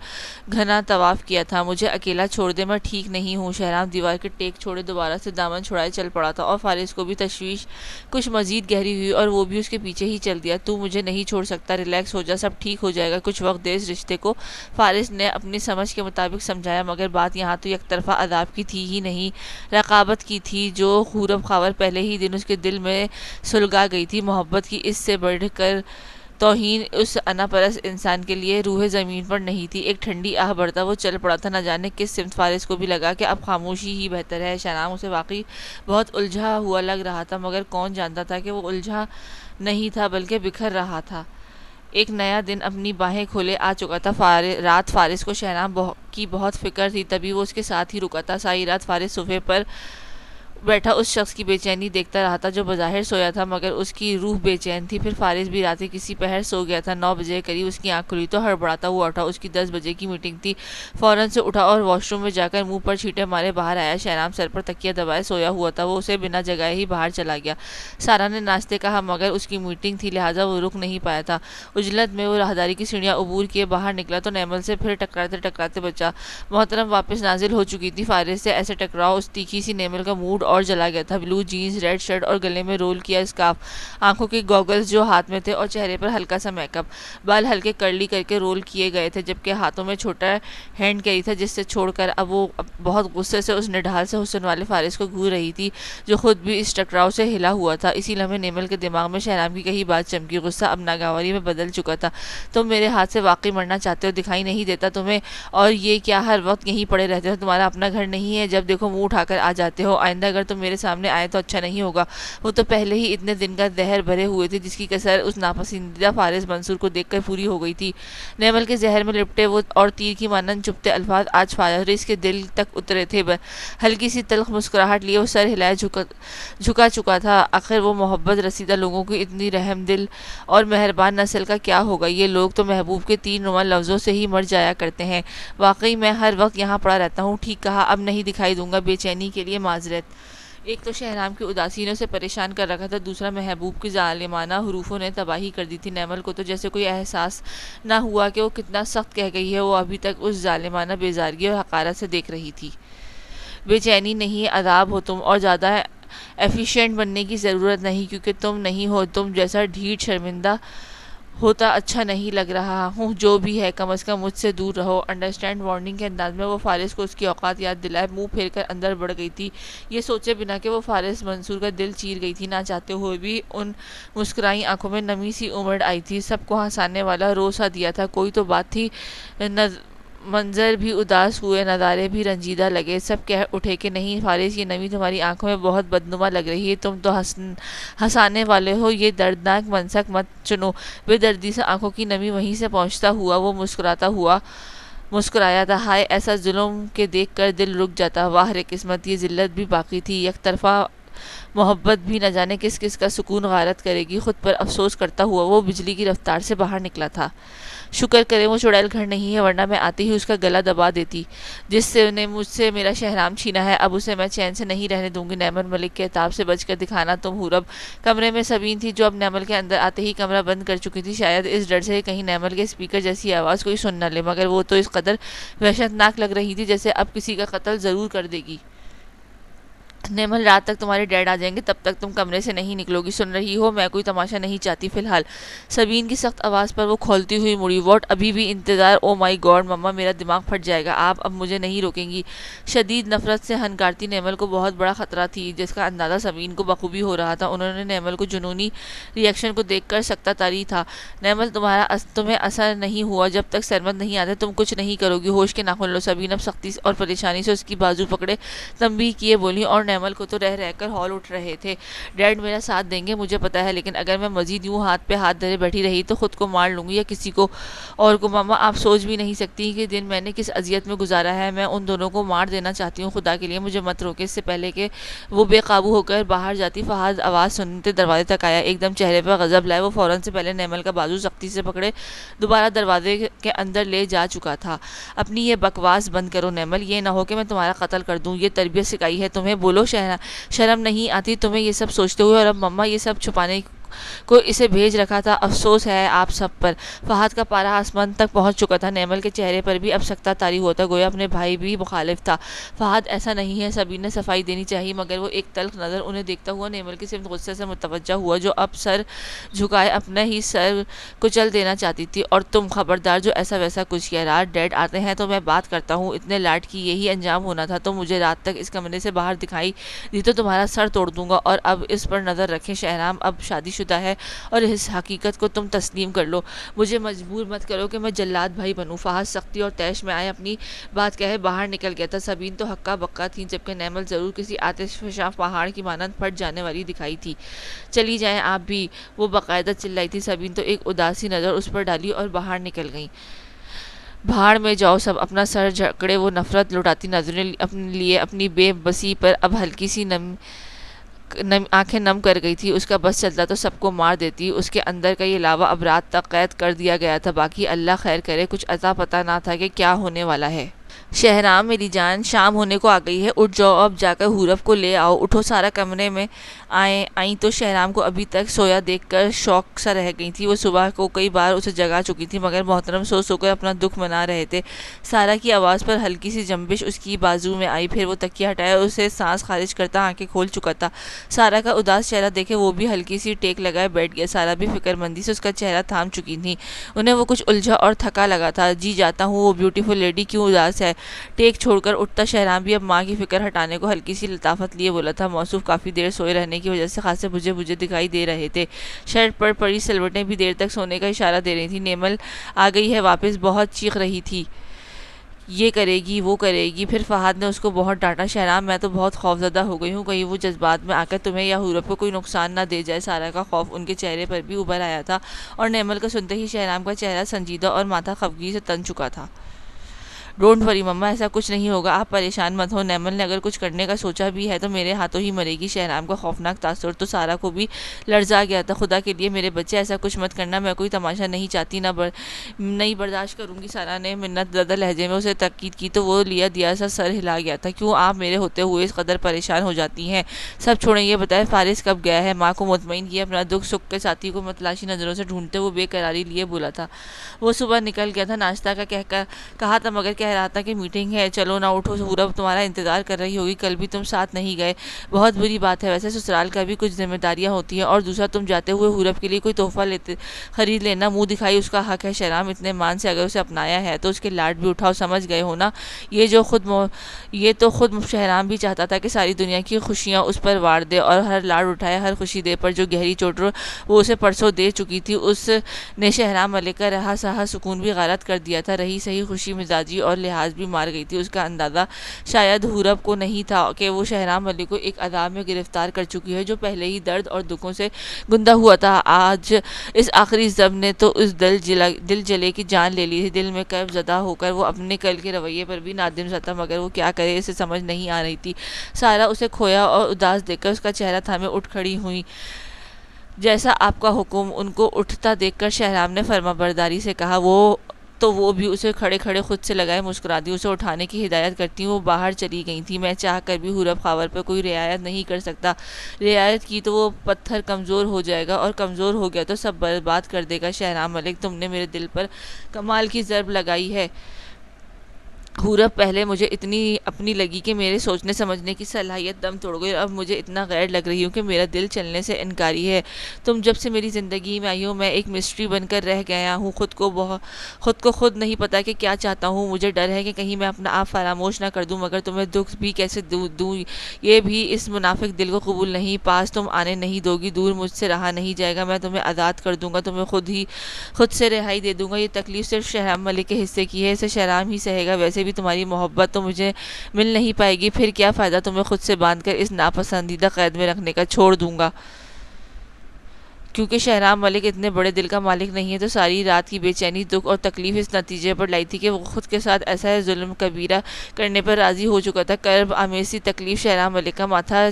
گھنا طواف کیا تھا۔ مجھے اکیلا چھوڑ دے، میں ٹھیک نہیں ہوں۔ شہرام دیوار کے ٹیک چھوڑے دوبارہ سے دامن چھڑائے چل پڑا تھا، اور فارس کو بھی تشویش کچھ مزید گہری ہوئی اور وہ بھی اس کے پیچھے ہی چل دیا۔ تو مجھے نہیں چھوڑ سکتا، ریلیکس ہو جا، سب ٹھیک ہو جائے گا، کچھ وقت دے اس رشتے کو۔ فارس نے اپنی سمجھ کے مطابق سمجھایا، مگر بات یہاں تو یک طرفہ عذاب کی تھی ہی نہیں، رقابت کی تھی، جو خورب خاور پہلے ہی دن اس کے دل میں سلگا گئی تھی۔ محبت کی اس سے بڑھ کر توہین اس انا پرست انسان کے لیے روح زمین پر نہیں تھی۔ ایک ٹھنڈی آہ بڑھتا وہ چل پڑا تھا، نہ جانے کس سمت۔ فارس کو بھی لگا کہ اب خاموشی ہی بہتر ہے۔ شہرام اسے واقعی بہت الجھا ہوا لگ رہا تھا، مگر کون جانتا تھا کہ وہ الجھا نہیں تھا بلکہ بکھر رہا تھا۔ ایک نیا دن اپنی باہیں کھولے آ چکا تھا۔ رات فارس کو شہرام کی بہت فکر تھی، تبھی وہ اس کے ساتھ ہی رکا تھا۔ ساری رات فارس صوفے پر بیٹھا اس شخص کی بے چینی دیکھتا رہا تھا جو بظاہر سویا تھا مگر اس کی روح بے چین تھی۔ پھر فارس بھی رات کے کسی پہر سو گیا تھا۔ 9 بجے قریب اس کی آنکھ کھلی تو ہڑبڑاتا ہوا اٹھا۔ اس کی 10 بجے کی میٹنگ تھی۔ فوراً سے اٹھا اور واش روم میں جا کر منہ پر چھینٹے مارے باہر آیا۔ شہرام سر پر تکیہ دبائے سویا ہوا تھا، وہ اسے بنا جگائے ہی باہر چلا گیا۔ سارا نے ناشتے کہا مگر اس کی میٹنگ تھی لہٰذا وہ رک نہیں پایا تھا۔ عجلت میں وہ راہداری کی سیڑھیاں عبور کیے باہر نکلا تو نیمل سے پھر ٹکراتے بچا۔ محترم واپس نازل ہو چکی تھی۔ فارس سے ایسے ٹکراؤ اس تیکھی سی نیمل کا موڈ اور جلا گیا تھا۔ بلو جینز، ریڈ شرٹ اور گلے میں رول کیا اسکارف، آنکھوں کے گوگلز جو ہاتھ میں تھے اور چہرے پر ہلکا سا میک اپ، بال ہلکے کرلی کر کے رول کیے گئے تھے جبکہ ہاتھوں میں چھوٹا ہینڈ کیری تھا جس سے چھوڑ کر اب وہ بہت غصے سے اس نڈھال سے حسن والے فارس کو گھور رہی تھی جو خود بھی اس ٹکراؤ سے ہلا ہوا تھا۔ اسی لمحے نیمل کے دماغ میں شہرام کی کہی بات چمکی۔ غصہ اب ناگواری میں بدل چکا تھا۔ تم میرے ہاتھ سے واقعی مرنا چاہتے ہو، دکھائی نہیں دیتا تمہیں؟ اور یہ کیا ہر وقت یہیں پڑے رہتے ہو؟ تمہارا اپنا گھر نہیں ہے؟ جب دیکھو منہ اٹھا کر آ جاتے ہو۔ آئندہ اگر تم میرے سامنے آئے تو اچھا نہیں ہوگا۔ وہ تو پہلے ہی اتنے دن کا زہر بھرے ہوئے تھے جس کی کسر اس ناپسندیدہ فارس منصور کو دیکھ کر پوری ہو گئی تھی۔ نیمل کے زہر میں لپٹے وہ اور تیر کی مانند چبھتے الفاظ آج فارس کے دل تک اترے تھے۔ ہلکی سی تلخ مسکراہٹ لیے وہ سر ہلائے جھکا چکا تھا۔ آخر وہ محبت رسیدہ لوگوں کی اتنی رحم دل اور مہربان نسل کا کیا ہوگا؟ یہ لوگ تو محبوب کے تیر نما لفظوں سے ہی مر جایا کرتے ہیں۔ واقعی میں ہر وقت یہاں پڑا رہتا ہوں۔ ٹھیک کہا، اب نہیں دکھائی دوں گا۔ بے چینی کے لیے معذرت۔ ایک تو شہرام کی اداسی نے اسے پریشان کر رکھا تھا، دوسرا محبوب کی ظالمانہ حروفوں نے تباہی کر دی تھی۔ نیمل کو تو جیسے کوئی احساس نہ ہوا کہ وہ کتنا سخت کہہ گئی ہے۔ وہ ابھی تک اس ظالمانہ بیزارگی اور حقارت سے دیکھ رہی تھی۔ بے چینی نہیں، عذاب ہو تم، اور زیادہ ایفیشینٹ بننے کی ضرورت نہیں کیونکہ تم نہیں ہو۔ تم جیسا ڈھیٹ شرمندہ ہوتا اچھا نہیں لگ رہا ہوں۔ جو بھی ہے کم از کم مجھ سے دور رہو، انڈرسٹینڈ؟ وارننگ کے انداز میں وہ فارس کو اس کی اوقات یاد دلائے منہ پھیر کر اندر بڑھ گئی تھی، یہ سوچے بنا کہ وہ فارس منصور کا دل چیر گئی تھی۔ نہ چاہتے ہوئے بھی ان مسکرائی آنکھوں میں نمی سی امڑ آئی تھی۔ سب کو ہنسانے والا رو سا دیا تھا، کوئی تو بات تھی۔ منظر بھی اداس ہوئے، نظارے بھی رنجیدہ لگے۔ سب کہہ اٹھے کہ نہیں فارس، یہ نمی تمہاری آنکھوں میں بہت بدنما لگ رہی ہے، تم تو ہنسانے والے ہو، یہ دردناک منسک مت چنو۔ بے دردی سے آنکھوں کی نمی وہیں سے پہنچتا ہوا وہ مسکرایا تھا۔ ہائے ایسا ظلم کہ دیکھ کر دل رک جاتا۔ واہ رے قسمت، یہ ذلت بھی باقی تھی۔ یک طرفہ محبت بھی نہ جانے کس کس کا سکون غارت کرے گی۔ خود پر افسوس کرتا ہوا وہ بجلی کی رفتار سے باہر نکلا تھا۔ شکر کرے وہ چڑیل گھر نہیں ہے، ورنہ میں آتے ہی اس کا گلا دبا دیتی۔ جس نے مجھ سے میرا شہرام چھینا ہے، اب اسے میں چین سے نہیں رہنے دوں گی۔ نیمل ملک کے عتاب سے بچ کر دکھانا تم حورب۔ کمرے میں سبین تھی جو اب نیمل کے اندر آتے ہی کمرہ بند کر چکی تھی، شاید اس ڈر سے کہیں نیمل کے اسپیکر جیسی آواز کوئی سن نہ لے، مگر وہ تو اس قدر وحشتناک لگ رہی تھی جیسے اب کسی کا قتل ضرور کر دے گی۔ نیمل رات تک تمہارے ڈیڈ آ جائیں گے، تب تک تم کمرے سے نہیں نکلو گی، سن رہی ہو؟ میں کوئی تماشا نہیں چاہتی فی الحال۔ سبین کی سخت آواز پر وہ کھولتی ہوئی مڑی۔ واٹ؟ ابھی بھی انتظار؟ او مائی گاڈ مما، میرا دماغ پھٹ جائے گا، آپ اب مجھے نہیں روکیں گی۔ شدید نفرت سے ہنکارتی نیمل کو بہت بڑا خطرہ تھی جس کا اندازہ سبین کو بخوبی ہو رہا تھا۔ انہوں نے نیمل کو جنونی ری ایکشن کو دیکھ کر سکتہ طاری تھا۔ نیمل تمہیں اثر نہیں ہوا، جب تک سرمد نہیں آتے تم کچھ نہیں کرو گی، ہوش کے ناخن لو۔ سبین اب سختی اور پریشانی سے اس کی بازو پکڑے تنبیہ کیے بولی، اور نیمل نیمل کو تو رہ رہ کر ہول اٹھ رہے تھے۔ ڈیڈ میرا ساتھ دیں گے مجھے پتا ہے، لیکن اگر میں مزید یوں ہاتھ پہ ہاتھ دھرے بیٹھی رہی تو خود کو مار لوں گی یا کسی کو اور کو۔ ماما آپ سوچ بھی نہیں سکتی کہ دن میں نے کس اذیت میں گزارا ہے۔ میں ان دونوں کو مار دینا چاہتی ہوں، خدا کے لیے مجھے مت روکے۔ اس سے پہلے کہ وہ بے قابو ہو کر باہر جاتی، فہد آواز سنتے دروازے تک آیا۔ ایک دم چہرے پر غضب لائے وہ فوراً سے پہلے نیمل کا بازو سختی سے پکڑے دوبارہ دروازے کے اندر لے جا چکا تھا۔ اپنی یہ بکواس بند کرو نیمل، یہ نہ ہو کہ میں تمہارا قتل کر دوں۔ یہ تربیت سکھائی ہے تمہیں؟ بولو، شرم نہیں آتی تمہیں یہ سب سوچتے ہوئے؟ اور اب مما یہ سب چھپانے کو اسے بھیج رکھا تھا۔ افسوس ہے آپ سب پر۔ فہد کا پارا آسمان تک پہنچ چکا تھا۔ نیمل کے چہرے پر بھی اب سکتہ طاری ہوتا، گویا اپنے بھائی بھی مخالف تھا۔ فہد ایسا نہیں ہے، سبین نے صفائی دینی چاہیے، مگر وہ ایک تلخ نظر انہیں دیکھتا ہوا نیمل کی صرف غصے سے متوجہ ہوا، جو اب سر جھکائے اپنا ہی سر کچل دینا چاہتی تھی۔ اور تم خبردار جو ایسا ویسا کچھ کیا۔ رات ڈیڈ آتے ہیں تو میں بات کرتا ہوں، اتنے لاٹ کی یہی انجام ہونا تھا تو مجھے رات تک اس کمرے سے باہر دکھائی دی تو تمہارا سر توڑ دوں گا۔ اور اب اس پر نظر رکھیں، شہرام اب شادی شدہ ہے اور اس حقیقت کو تم تسلیم کر لو۔ مجھے مجبور مت کرو کہ میں جلاد بھائی بنوں۔ فہد سختی اور طیش میں آئے اپنی بات کہے باہر نکل گیا تھا۔ سبین تو ہکا بکا تھی، جبکہ نیمل ضرور کسی آتش فشاں پہاڑ کی مانند پھٹ جانے والی دکھائی تھی۔ چلی جائیں آپ بھی، وہ باقاعدہ چلائی تھی۔ سبین تو ایک اداسی نظر اس پر ڈالی اور باہر نکل گئی۔ بھاڑ میں جاؤ سب، اپنا سر جھکڑے وہ نفرت لٹاتی نظریں اپنے لیے اپنی بے بسی پر اب ہلکی سی آنکھیں نم کر گئی تھی۔ اس کا بس چلتا تو سب کو مار دیتی۔ اس کے اندر کا یہ لاوا اب رات تک قید کر دیا گیا تھا، باقی اللہ خیر کرے، کچھ اتا پتا نہ تھا کہ کیا ہونے والا ہے۔ شہرام میری جان، شام ہونے کو آ گئی ہے، اٹھ جاؤ اب، جا کر حورف کو لے آؤ۔ اٹھو سارا کمرے میں آئیں تو شہرام کو ابھی تک سویا دیکھ کر شوق سا رہ گئی تھی۔ وہ صبح کو کئی بار اسے جگا چکی تھی، مگر محترم سو کر اپنا دکھ منا رہے تھے۔ سارا کی آواز پر ہلکی سی جنبش اس کی بازو میں آئی، پھر وہ تکیہ ہٹایا اور اسے سانس خارج کرتا آنکھیں کھول چکا تھا۔ سارا کا اداس چہرہ دیکھے وہ بھی ہلکی سی ٹیک لگائے بیٹھ گیا۔ سارا بھی فکر مندی سے اس کا چہرہ تھام چکی تھی۔ انہیں وہ کچھ الجھا اور تھکا لگا تھا۔ جی جاتا ہوں وہ بیوٹیفل لیڈی کیوں اداس ہے؟ ٹیک چھوڑ کر اٹھتا شہرام بھی اب ماں کی فکر ہٹانے کو ہلکی سی لطافت لیے بولا تھا۔ موصوف کافی دیر سوئے رہنے کی وجہ سے خاصے بجھے بجھے دکھائی دے رہے تھے۔ شرٹ پر پڑی سلوٹیں بھی دیر تک سونے کا اشارہ دے رہی تھی۔ نیمل آ گئی ہے واپس، بہت چیخ رہی تھی، یہ کرے گی وہ کرے گی۔ پھر فہد نے اس کو بہت ڈانٹا۔ شہرام میں تو بہت خوف زدہ ہو گئی ہوں، کہیں وہ جذبات میں آ کر تمہیں یا حورف کو کوئی نقصان نہ دے جائے۔ سارا کا خوف ان کے چہرے پر بھی ابھر آیا تھا، اور نیمل کا سنتے ہی شہرام کا چہرہ سنجیدہ اور ماتھا خفگی سے تن چکا تھا۔ ڈونٹ وری مما، ایسا کچھ نہیں ہوگا، آپ پریشان مت ہو۔ نیمل نے اگر کچھ کرنے کا سوچا بھی ہے تو میرے ہاتھوں ہی مرے گی۔ شہرام کا خوفناک تاثر تو سارا کو بھی لرزا گیا تھا۔ خدا کے لیے میرے بچے ایسا کچھ مت کرنا، میں کوئی تماشا نہیں چاہتی، نہیں برداشت کروں گی۔ سارا نے منت زدہ لہجے میں اسے تاکید کی تو وہ لیا دیا سا سر ہلا گیا تھا۔ کیوں آپ میرے ہوتے ہوئے اس قدر پریشان ہو جاتی ہیں؟ سب چھوڑیں، یہ بتائیں فارس کب گیا ہے؟ ماں کو مطمئن کیا۔ اپنا دکھ سکھ کے ساتھی کو متلاشی نظروں سے ڈھونڈتے وہ بے قراری لیے بولا تھا، وہ صبح نکل گیا تھا، ناشتہ کا کہا تھا، مگر کہہ رہا تھا کہ میٹنگ ہے، چلو نہ اٹھو، حورف تمہارا انتظار کر رہی ہوگی، کل بھی تم ساتھ نہیں گئے، بہت بری بات ہے۔ ویسے سسرال کا بھی کچھ ذمہ داریاں ہوتی ہیں، اور دوسرا تم جاتے ہوئے حورف کے لیے کوئی تحفہ خرید لینا، منہ دکھائی اس کا حق ہے۔ شہرام اتنے مان سے اگر اسے اپنایا ہے تو اس کے لاڈ بھی اٹھاؤ، سمجھ گئے ہو نا؟ یہ تو خود شہرام بھی چاہتا تھا کہ ساری دنیا کی خوشیاں اس پر وار دے اور ہر لاڈ اٹھائے، ہر خوشی دے، پر جو گہری چوٹ وہ اسے پرسوں دے چکی تھی اس نے شہرام ملک کا رہا سہا سکون بھی غارت کر دیا تھا۔ رہی صحیح خوشی مزاجی اور لحاظ بھی مار گئی تھی۔ اس کا اندازہ شاید حورف کو نہیں تھا کہ وہ شہرام ملک کو ایک عذاب میں گرفتار کر چکی ہے جو پہلے ہی درد اور دکھوں سے گندا ہوا تھا۔ آج اس آخری ضرب نے تو اس دل جلے کی جان لے لی تھی۔ دل میں کرب زدہ ہو کر وہ اپنے کل کے رویے پر بھی نادم سا تھا، مگر وہ کیا کرے اسے سمجھ نہیں آ رہی تھی۔ سارا اسے کھویا اور اداس دیکھ کر اس کا چہرہ تھامے اٹھ کھڑی ہوئی۔ جیسا آپ کا حکم، ان کو اٹھتا دیکھ کر شہرام نے فرما برداری سے کہا۔ وہ بھی اسے کھڑے کھڑے خود سے لگائے مسکرا دی۔ اسے اٹھانے کی ہدایت کرتی وہ باہر چلی گئی تھی۔ میں چاہ کر بھی حورف خاور پر کوئی رعایت نہیں کر سکتا، رعایت کی تو وہ پتھر کمزور ہو جائے گا، اور کمزور ہو گیا تو سب برباد کر دے گا۔ شہرام ملک، تم نے میرے دل پر کمال کی ضرب لگائی ہے۔ حورف پہلے مجھے اتنی اپنی لگی کہ میرے سوچنے سمجھنے کی صلاحیت دم توڑ گئی، اب مجھے اتنا غیر لگ رہی ہوں کہ میرا دل چلنے سے انکاری ہے۔ تم جب سے میری زندگی میں آئی ہو میں ایک مسٹری بن کر رہ گیا ہوں، خود کو خود نہیں پتا کہ کیا چاہتا ہوں۔ مجھے ڈر ہے کہ کہیں میں اپنا آپ فراموش نہ کر دوں، مگر تمہیں دکھ بھی کیسے دوں، یہ بھی اس منافق دل کو قبول نہیں۔ پاس تم آنے نہیں دو گی، دور مجھ سے رہا نہیں جائے گا، میں تمہیں آزاد کر دوں گا، تمہیں خود سے رہائی دے دوں گا۔ یہ تکلیف صرف شہرام ملک کے حصے کی ہے، اسے شہرام ہی سہے گا، ویسے بھی بھی تمہاری محبت تو مجھے مل نہیں پائے گی، پھر کیا فائدہ تمہیں خود سے باندھ کر اس ناپسندیدہ قید میں رکھنے کا، چھوڑ دوں گا۔ کیونکہ شہرام ملک اتنے بڑے دل کا مالک نہیں ہے، تو ساری رات کی بے چینی، دکھ اور تکلیف اس نتیجے پر لائی تھی کہ وہ خود کے ساتھ ایسا ظلم کبیرہ کرنے پر راضی ہو چکا تھا۔ کرب آمیز سی تکلیف شہرام ملک کا ماتھا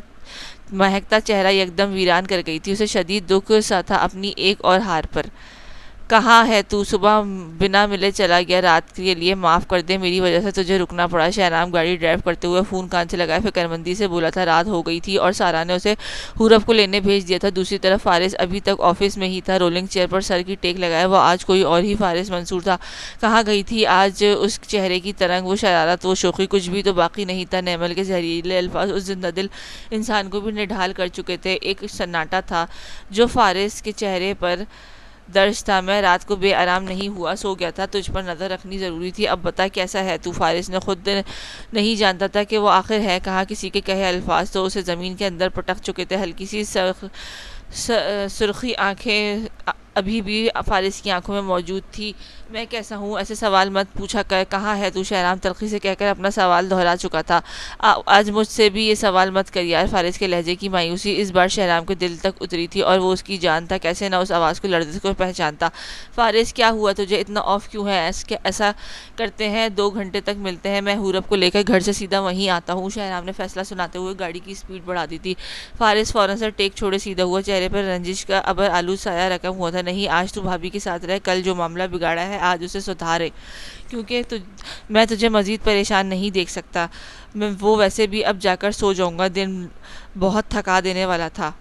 مہکتا چہرہ یکدم ویران کر گئی تھی۔ اسے شدید دکھ سا تھا اپنی ایک اور ہار پر۔ کہاں ہے تو؟ صبح بنا ملے چلا گیا، رات کے لیے معاف کر دے، میری وجہ سے تجھے رکنا پڑا۔ شہرام گاڑی ڈرائیو کرتے ہوئے فون کان سے لگائے فکرمندی سے بولا تھا۔ رات ہو گئی تھی اور سارا نے اسے حورب کو لینے بھیج دیا تھا۔ دوسری طرف فارس ابھی تک آفس میں ہی تھا، رولنگ چیئر پر سر کی ٹیک لگائے۔ وہ آج کوئی اور ہی فارس منصور تھا۔ کہاں گئی تھی آج اس چہرے کی ترنگ، وہ شرارت، وہ شوخی، کچھ بھی تو باقی نہیں تھا۔ نیمل کے زہریلے الفاظ اس زندہ دل انسان کو بھی نڈھال کر چکے تھے۔ ایک سناٹا تھا جو فارس کے چہرے پر درج تھا۔ میں رات کو بے آرام نہیں ہوا، سو گیا تھا، تجھ پر نظر رکھنی ضروری تھی۔ اب بتا کیسا ہے تو؟ فارس نے خود نہیں جانتا تھا کہ وہ آخر ہے کہاں۔ کسی کے کہے الفاظ تو اسے زمین کے اندر پٹک چکے تھے۔ ہلکی سی سرخی آنکھیں ابھی بھی فارس کی آنکھوں میں موجود تھی۔ میں کیسا ہوں ایسے سوال مت پوچھا کر، کہاں ہے تو؟ شہرام تلخی سے کہہ کر اپنا سوال دہرا چکا تھا۔ آج مجھ سے بھی یہ سوال مت کر یار۔ فارس کے لہجے کی مایوسی اس بار شہرام کے دل تک اتری تھی، اور وہ اس کی جان تھا، کیسے نہ اس آواز کو لرزش کو پہچانتا۔ فارس کیا ہوا تجھے؟ اتنا آف کیوں ہے؟ ایسا کرتے ہیں 2 گھنٹے تک ملتے ہیں، میں حورب کو لے کر گھر سے سیدھا وہیں آتا ہوں۔ شہرام نے فیصلہ سناتے ہوئے گاڑی کی سپیڈ بڑھا دی تھی۔ فارس فوراً سے ٹیک چھوڑے سیدھا ہوا، چہرے پر رنجش کا ابر آلود سایہ رقم ہوا تھا۔ نہیں، آج تو بھابھی کے ساتھ رہ، کل جو معاملہ بگاڑا ہے آج اسے سدھارے، کیونکہ میں تجھے مزید پریشان نہیں دیکھ سکتا۔ میں وہ ویسے بھی اب جا کر سو جاؤں گا، دن بہت تھکا دینے والا تھا۔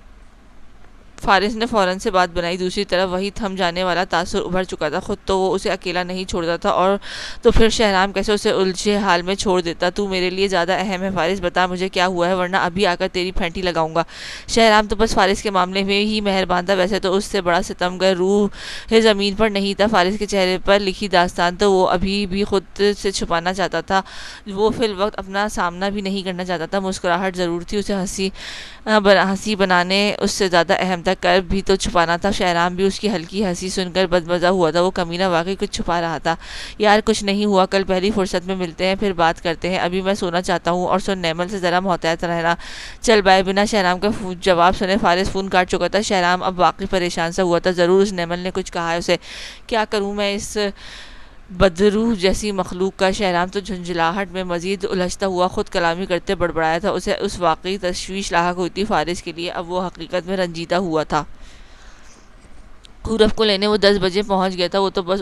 فارس نے فوراً سے بات بنائی۔ دوسری طرف وہی تھم جانے والا تاثر ابھر چکا تھا۔ خود تو وہ اسے اکیلا نہیں چھوڑتا تھا، اور تو پھر شہرام کیسے اسے الجھے حال میں چھوڑ دیتا؟ تو میرے لیے زیادہ اہم ہے فارس، بتا مجھے کیا ہوا ہے، ورنہ ابھی آ کر تیری پھینٹی لگاؤں گا۔ شہرام تو بس فارس کے معاملے میں ہی مہربان تھا، ویسے تو اس سے بڑا ستمگر روح زمین پر نہیں تھا۔ فارس کے چہرے پر لکھی داستان تو وہ ابھی بھی خود سے چھپانا چاہتا تھا، وہ فی الوقت اپنا سامنا بھی نہیں کرنا چاہتا تھا۔ مسکراہٹ ضرور تھی، اسے ہنسی بنانے اس سے زیادہ اہم تھا، کرب بھی تو چھپانا تھا۔ شہرام بھی اس کی ہلکی ہنسی سن کر بدمزہ ہوا تھا، وہ کمینہ واقعی کچھ چھپا رہا تھا۔ یار کچھ نہیں ہوا، کل پہلی فرصت میں ملتے ہیں، پھر بات کرتے ہیں، ابھی میں سونا چاہتا ہوں، اور سن نیمل سے ذرا محتاط رہنا، چل بائے۔ بنا شہرام کا جواب سنے فارس فون کاٹ چکا تھا۔ شہرام اب واقعی پریشان سا ہوا تھا، ضرور اس نیمل نے کچھ کہا ہے اسے، کیا کروں میں اس بدروح جیسی مخلوق کا؟ شہرام تو جھنجھلاہٹ میں مزید الجھتا ہوا خود کلامی کرتے بڑبڑایا تھا۔ اسے اس واقعی تشویش لاحق ہوئی تھی فارس کے لیے، اب وہ حقیقت میں رنجیدہ ہوا تھا۔ حورب کو لینے وہ 10 بجے پہنچ گیا تھا، وہ تو بس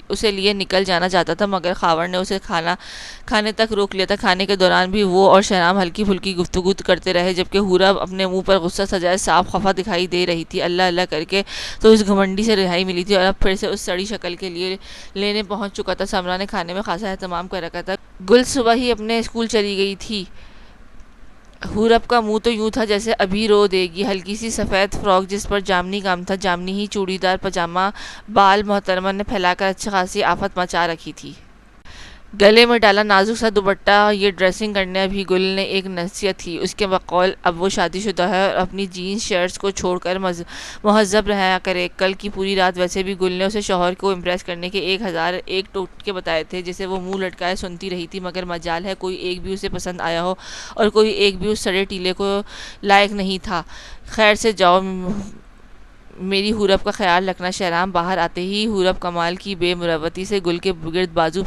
اسے لیے نکل جانا چاہتا تھا، مگر خاور نے اسے کھانے تک روک لیا تھا۔ کھانے کے دوران بھی وہ اور شہرام ہلکی پھلکی گفتگو کرتے رہے، جبکہ حورب اپنے منہ پر غصہ سجائے صاف خفا دکھائی دے رہی تھی۔ اللہ اللہ کر کے تو اس گھمنڈی سے رہائی ملی تھی، اور اب پھر سے اس سڑی شکل کے لیے لینے پہنچ چکا تھا۔ سمرا نے کھانے میں خاصا اہتمام کر رکھا تھا۔ گل صبح ہی اپنے اسکول چلی گئی تھی۔ حورب کا منہ تو یوں تھا جیسے ابھی رو دے گی۔ ہلکی سی سفید فراک جس پر جامنی کام تھا، جامنی ہی چوڑی دار پاجامہ بال محترمہ نے پھیلا کر اچھی خاصی آفت مچا رکھی تھی۔ گلے میں ڈالا نازک سا دوپٹہ، یہ ڈریسنگ کرنے بھی گل نے ایک نصیحت تھی اس کے بقول۔ اب وہ شادی شدہ ہے اور اپنی جینز شرٹس کو چھوڑ کر مہذب رہا کرے۔ کل کی پوری رات ویسے بھی گل نے اسے شوہر کو امپریس کرنے کے 1001 ٹوٹکے بتائے تھے، جسے وہ منہ لٹکائے سنتی رہی تھی، مگر مجال ہے کوئی ایک بھی اسے پسند آیا ہو، اور کوئی ایک بھی اس سڑے ٹیلے کو لائق نہیں تھا۔ خیر سے جاؤ، میری حورب کا خیال رکھنا۔ شہرام باہر آتے ہی حورب کمال کی بے مروتی سے گل کے گرد بازو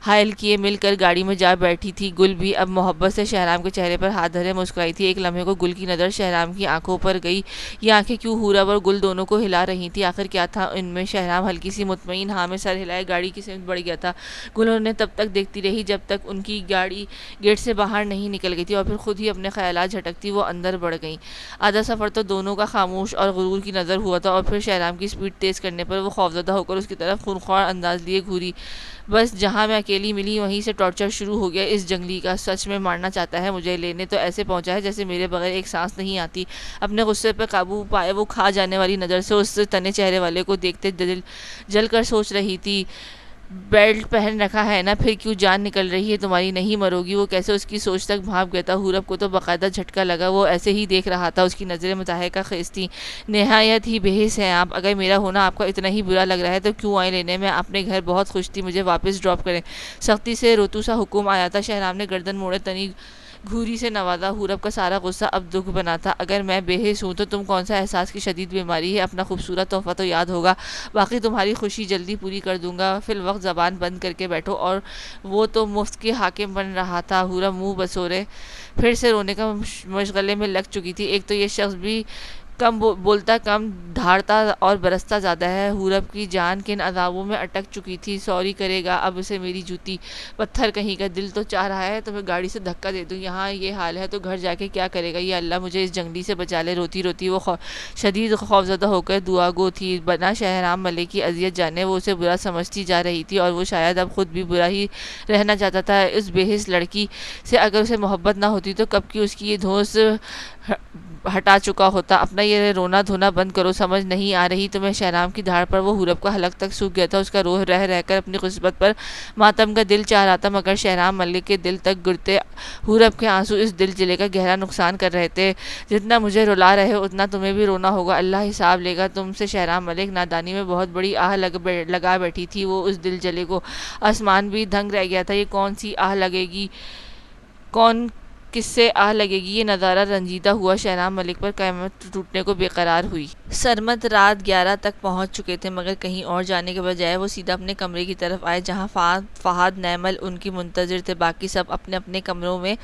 حائل کیے مل کر گاڑی میں جا بیٹھی تھی۔ گل بھی اب محبت سے شہرام کے چہرے پر ہاتھ دھرے مسکرائی تھی۔ ایک لمحے کو گل کی نظر شہرام کی آنکھوں پر گئی، یہ آنکھیں کیوں حورب اور گل دونوں کو ہلا رہی تھی؟ آخر کیا تھا ان میں؟ شہرام ہلکی سی مطمئن ہاں میں سر ہلائے گاڑی کی سمت بڑھ گیا تھا۔ گل انہیں تب تک دیکھتی رہی جب تک ان کی گاڑی گیٹ سے باہر نہیں نکل گئی تھی، اور پھر خود ہی اپنے خیالات جھٹکتی وہ اندر بڑھ گئیں۔ آدھا سفر تو دونوں کا خاموش اور غرور کی نظر ہوا تھا، اور پھر شہرام کی سپیڈ تیز کرنے پر وہ خوفزدہ ہو کر اس کی طرف خونخوار انداز لیے گھوری۔ بس جہاں میں اکیلی ملی وہیں سے ٹارچر شروع ہو گیا۔ اس جنگلی کا سچ میں مارنا چاہتا ہے مجھے، لینے تو ایسے پہنچا ہے جیسے میرے بغیر ایک سانس نہیں آتی۔ اپنے غصے پر قابو پائے وہ کھا جانے والی نظر سے اس تنے چہرے والے کو دیکھتے جل کر سوچ رہی تھی، بیلٹ پہن رکھا ہے نا، پھر کیوں جان نکل رہی ہے تمہاری، نہیں مرو گی۔ وہ کیسے اس کی سوچ تک بھانپ گیا تھا، حورب کو تو باقاعدہ جھٹکا لگا، وہ ایسے ہی دیکھ رہا تھا، اس کی نظریں مضحکہ خیز تھیں۔ نہایت ہی بے حس ہیں آپ، اگر میرا ہونا آپ کو اتنا ہی برا لگ رہا ہے تو کیوں آئے لینے، میں اپنے گھر بہت خوش تھی، مجھے واپس ڈراپ کریں۔ سختی سے روتو سا حکم آیا تھا۔ شہرام نے گردن موڑے، تنی گھوری سے نوازا۔ حورب کا سارا غصہ اب دکھ بنا تھا۔ اگر میں بے حس ہوں تو تم کون سا احساس کی شدید بیماری ہے، اپنا خوبصورت تحفہ تو یاد ہوگا، باقی تمہاری خوشی جلدی پوری کر دوں گا، فی الوقت زبان بند کر کے بیٹھو۔ اور وہ تو مفت کے حاکم بن رہا تھا۔ حورب منہ بسورے پھر سے رونے کا مشغلے میں لگ چکی تھی۔ ایک تو یہ شخص بھی کم بولتا کم دھاڑتا اور برستا زیادہ ہے۔ حورب کی جان کن عذابوں میں اٹک چکی تھی۔ سوری کرے گا اب اسے میری جوتی، پتھر کہیں کا، دل تو چاہ رہا ہے تمہیں گاڑی سے دھکا دے دوں، یہاں یہ حال ہے تو گھر جا کے کیا کرے گا، یہ اللہ مجھے اس جنگلی سے بچا لے۔ روتی روتی وہ شدید خوفزدہ ہو کر دعا گو تھی، بنا شہرام ملک کی اذیت جانے وہ اسے برا سمجھتی جا رہی تھی، اور وہ شاید اب خود بھی برا ہی رہنا چاہتا تھا۔ اس بے حس لڑکی سے اگر اسے محبت نہ ہوتی تو کب کی اس کی یہ دھوس ہٹا چکا ہوتا۔ اپنا یہ رونا دھونا بند کرو، سمجھ نہیں آ رہی تمہیں؟ شہرام کی دھاڑ پر وہ حورب کا حلق تک سوکھ گیا تھا، اس کا روح رہ رہ کر اپنی قسمت پر ماتم کا دل چاہ رہا تھا، مگر شہرام ملک کے دل تک گرتے حورب کے آنسو اس دل جلے کا گہرا نقصان کر رہے تھے۔ جتنا مجھے رلا رہے ہو اتنا تمہیں بھی رونا ہوگا، اللہ حساب لے گا تم سے۔ شہرام ملک نادانی میں بہت بڑی آہ لگا بیٹھی تھی وہ اس دل جلے کو، آسمان بھی دھنگ رہ گیا تھا۔ یہ کون سی آہ لگے گی، کون کس سے آہ لگے گی، یہ نظارہ رنجیدہ ہوا شہرام ملک پر، قیامت ٹوٹنے کو بے قرار ہوئی۔ سرمد رات 11 تک پہنچ چکے تھے، مگر کہیں اور جانے کے بجائے وہ سیدھا اپنے کمرے کی طرف آئے جہاں فہد نیمل ان کی منتظر تھے، باقی سب اپنے اپنے کمروں میں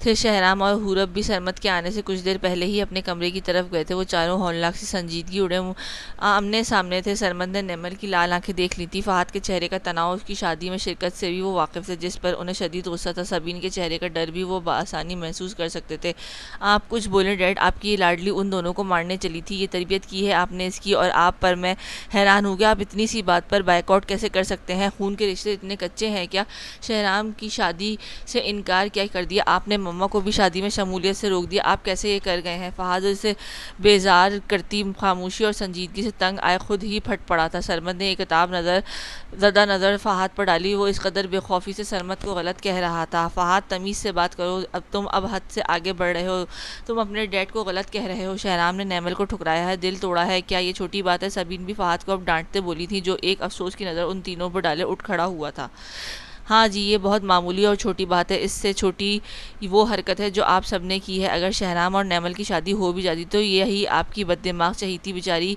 تھے۔ شہرام اور حورب بھی سرمد کے آنے سے کچھ دیر پہلے ہی اپنے کمرے کی طرف گئے تھے۔ وہ چاروں ہولناک سی سنجیدگی اڑے آمنے سامنے تھے۔ سرمد نے نیمل کی لال آنکھیں دیکھ لی تھی، فہد کے چہرے کا تناؤ اس کی شادی میں شرکت سے بھی وہ واقف تھے، جس پر انہیں شدید غصہ تھا۔ سبین کے چہرے کا ڈر بھی وہ بآسانی محسوس کر سکتے تھے۔ آپ کچھ بولیں ڈیڈ، آپ کی یہ لاڈلی ان دونوں کو مارنے چلی تھی، یہ تربیت کی ہے آپ نے اس کی، اور آپ پر میں حیران ہوں کہ آپ اتنی سی بات پر بائیکاٹ کیسے کر سکتے ہیں، خون کے رشتے اتنے کچے ہیں کیا؟ شہرام کی شادی سے انکار کیا کر دیا آپ نے؟ مما کو بھی شادی میں شمولیت سے روک دیا، آپ کیسے یہ کر گئے ہیں؟ فہد اسے بیزار کرتی خاموشی اور سنجیدگی سے تنگ آئے خود ہی پھٹ پڑا تھا۔ سرمد نے ایک کتاب زدہ نظر فہد پر ڈالی، وہ اس قدر بے خوفی سے سرمد کو غلط کہہ رہا تھا۔ فہد تمیز سے بات کرو، تم اب حد سے آگے بڑھ رہے ہو، تم اپنے ڈیڈ کو غلط کہہ رہے ہو۔ شہرام نے نیمل کو ٹھکرایا ہے، دل توڑا ہے کیا، یہ چھوٹی بات ہے؟ سبین بھی فہد کو اب ڈانٹتے بولی تھی، جو ایک افسوس کی نظر ان تینوں پر ڈالے اٹھ کھڑا ہوا تھا۔ ہاں جی، یہ بہت معمولی اور چھوٹی بات ہے، اس سے چھوٹی وہ حرکت ہے جو آپ سب نے کی ہے۔ اگر شہرام اور نیمل کی شادی ہو بھی جاتی تو یہی آپ کی بد دماغ چہیتی بیچاری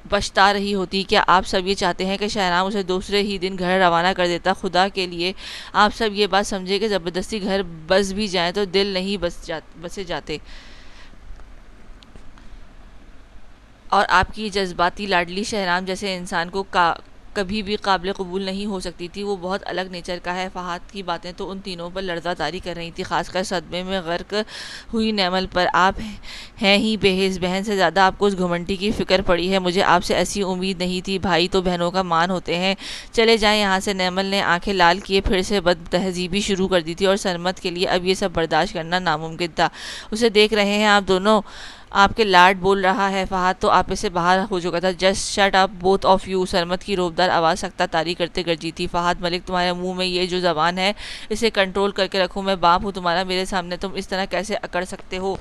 پچھتا رہی ہوتی۔ کیا آپ سب یہ چاہتے ہیں کہ شہرام اسے دوسرے ہی دن گھر روانہ کر دیتا؟ خدا کے لیے آپ سب یہ بات سمجھے کہ زبردستی گھر بس بھی جائیں تو دل نہیں بسے جاتے، اور آپ کی جذباتی لاڈلی شہرام جیسے انسان کو کبھی بھی قابل قبول نہیں ہو سکتی تھی، وہ بہت الگ نیچر کا ہے۔ فہد کی باتیں تو ان تینوں پر لرزہ طاری کر رہی تھی، خاص کر صدمے میں غرق ہوئی نیمل پر۔ آپ ہیں ہی بے حس، بہن سے زیادہ آپ کو اس گھمنڈی کی فکر پڑی ہے، مجھے آپ سے ایسی امید نہیں تھی، بھائی تو بہنوں کا مان ہوتے ہیں، چلے جائیں یہاں سے۔ نیمل نے آنکھیں لال کیے پھر سے بد تہذیبی شروع کر دی تھی، اور سرمد کے لیے اب یہ سب برداشت کرنا ناممکن تھا۔ اسے دیکھ رہے ہیں آپ دونوں، آپ کے لاڈ بول رہا ہے۔ فہد تو آپے سے باہر ہو چکا تھا۔ Just shut up both of you, Sarmad کی روبدار آواز سختہ طاری کرتے گرجی تھی۔ فہد ملک، تمہارے منہ میں یہ جو زبان ہے اسے کنٹرول کر کے رکھو، میں باپ ہوں تمہارا، میرے سامنے تم اس طرح کیسے اکڑ سکتے ہو؟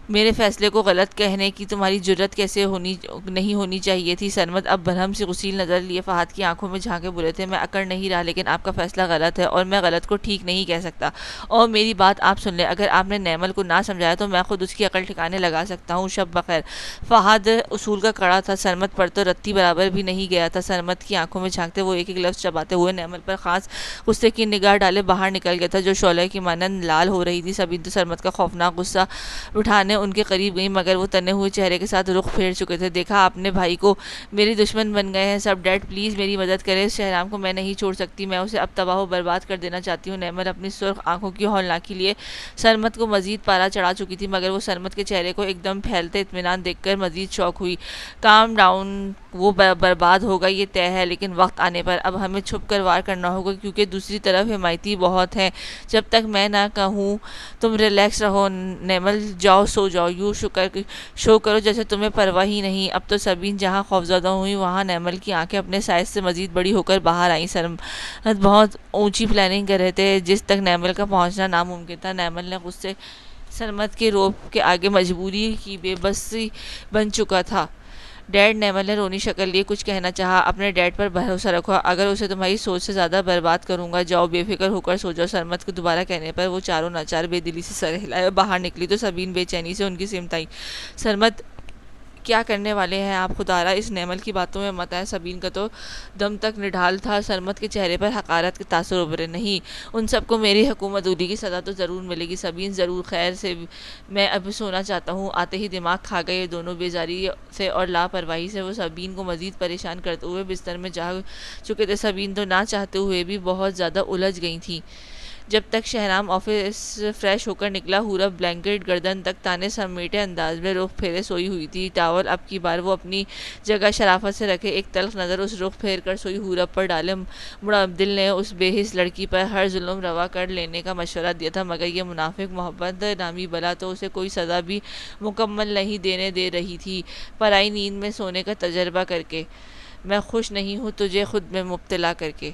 میرے فیصلے کو غلط کہنے کی تمہاری جرت کیسے نہیں ہونی چاہیے تھی؟ سرمد اب برہم سے غسیل نظر لیے فہد کی آنکھوں میں جھانکے بولے تھے، میں اکڑ نہیں رہا، لیکن آپ کا فیصلہ غلط ہے، اور میں غلط کو ٹھیک نہیں کہہ سکتا۔ اور میری بات آپ سن لیں، اگر آپ نے نیمل کو نہ سمجھایا تو میں خود اس کی عقل ٹھکانے لگا سکتا ہوں، شب بخیر۔ فہد اصول کا کڑا تھا، سرمد پر تو رتی برابر بھی نہیں گیا تھا۔ سرمد کی آنکھوں میں جھانکتے وہ ایک ایک لفظ چباتے ہوئے نیمل پر خاص غصے کی نگاہ ڈالے باہر نکل گیا تھا، جو شعلہ کی مانند لال ہو رہی تھی۔ سبین تو سرمد کا خوفناک غصہ اٹھانے ان کے قریب گئی، مگر وہ تنے ہوئے چہرے کے ساتھ رخ پھیر چکے تھے۔ دیکھا آپ نے، بھائی کو میری دشمن بن گئے ہیں سب، ڈیڈ پلیز میری مدد کریں، اس شہرام کو میں نہیں چھوڑ سکتی، میں اسے اب تباہ و برباد کر دینا چاہتی ہوں۔ نیمل اپنی سرخ آنکھوں کی ہولناکی لیے سرمد کو مزید پارا چڑھا چکی تھی، مگر وہ سرمد کے چہرے کو ایک دم پھیلتے اطمینان دیکھ کر مزید شوق ہوئی۔ کام ڈاؤن وہ برباد ہوگا یہ طے ہے، لیکن وقت آنے پر اب ہمیں چھپ کر وار کرنا ہوگا، کیونکہ دوسری طرف حمایتی بہت ہیں۔ جب تک میں نہ کہوں تم ریلیکس رہو نیمل، جاؤ سو جاؤ، یوں شو کرو جیسے تمہیں پرواہ ہی نہیں۔ اب تو سبین جہاں خوفزدہ ہوئی وہاں نیمل کی آنکھیں اپنے سائز سے مزید بڑی ہو کر باہر آئیں۔ سرمد بہت اونچی پلاننگ کر رہے تھے جس تک نیمل کا پہنچنا ناممکن تھا۔ نیمل نے غصے سرمد کے روپ کے آگے مجبوری کی بے بسی بن چکا تھا۔ ڈیڈ، نیمل نے رونی شکل لیے کچھ کہنا چاہا۔ اپنے ڈیڈ پر بھروسہ رکھو، اگر اسے تمہاری سوچ سے زیادہ برباد کروں گا۔ جاؤ بے فکر ہو کر سو جاؤ۔ سرمد کو دوبارہ کہنے پر وہ چاروں ناچار بے دلی سے سر ہلائے اور باہر نکلی تو سبین بے چینی سے ان کی سمت آئی۔ سرمد، کیا کرنے والے ہیں آپ؟ خدارا اس نیمل کی باتوں میں مت آئے۔ سبین کا تو دم تک نڈھال تھا۔ سرمد کے چہرے پر حقارت کے تاثر ابھرے۔ نہیں، ان سب کو میری حکومت اولی کی سزا تو ضرور ملے گی۔ سبین، ضرور، خیر سے میں اب سونا چاہتا ہوں۔ آتے ہی دماغ کھا گئے یہ دونوں۔ بیزاری سے اور لاپرواہی سے وہ سبین کو مزید پریشان کرتے ہوئے بستر میں جا چکے تھے۔ سبین تو نہ چاہتے ہوئے بھی بہت زیادہ الجھ گئی تھی۔ جب تک شہرام آفس فریش ہو کر نکلا، حورب بلینکٹ گردن تک تانے سمیٹے انداز میں رخ پھیرے سوئی ہوئی تھی۔ ٹاول اب کی بار وہ اپنی جگہ شرافت سے رکھے، ایک تلخ نظر اس رخ پھیر کر سوئی حورب پر ڈالے۔ مڑا دل نے اس بے حس لڑکی پر ہر ظلم روا کر لینے کا مشورہ دیا تھا، مگر یہ منافق محبت نامی بلا تو اسے کوئی سزا بھی مکمل نہیں دینے دے رہی تھی۔ پرائی نیند میں سونے کا تجربہ کر کے میں خوش نہیں ہوں، تجھے خود میں مبتلا کر کے۔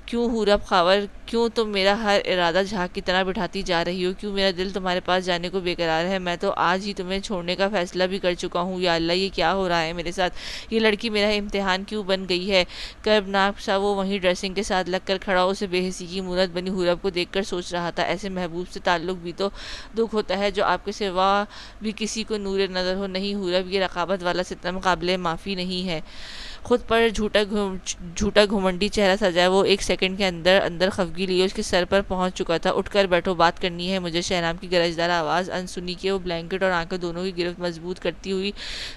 کیوں حورب خاور، کیوں تم میرا ہر ارادہ جھاگ کی طرح بٹھاتی جا رہی ہو؟ کیوں میرا دل تمہارے پاس جانے کو بے قرار ہے؟ میں تو آج ہی تمہیں چھوڑنے کا فیصلہ بھی کر چکا ہوں۔ یا اللہ، یہ کیا ہو رہا ہے میرے ساتھ؟ یہ لڑکی میرا امتحان کیوں بن گئی ہے؟ کربناک سا وہ وہیں ڈریسنگ کے ساتھ لگ کر کھڑا اسے بے حسی کی مورت بنی حورب کو دیکھ کر سوچ رہا تھا، ایسے محبوب سے تعلق بھی تو دکھ ہوتا ہے جو آپ کے سوا بھی کسی کو نور نظر ہو۔ نہیں حورب، یہ رقابت والا ستم قابل معافی نہیں ہے۔ خود پر جھوٹا گھمنڈی چہرہ سجائے وہ ایک سیکنڈ کے اندر خفگی لیے اس کے سر پر پہنچ چکا تھا۔ اٹھ کر بیٹھو، بات کرنی ہے مجھے۔ شہرام کی گرجدار آواز انسنی کے وہ بلینکٹ اور آنکھیں دونوں کی گرفت مضبوط کرتی ہوئی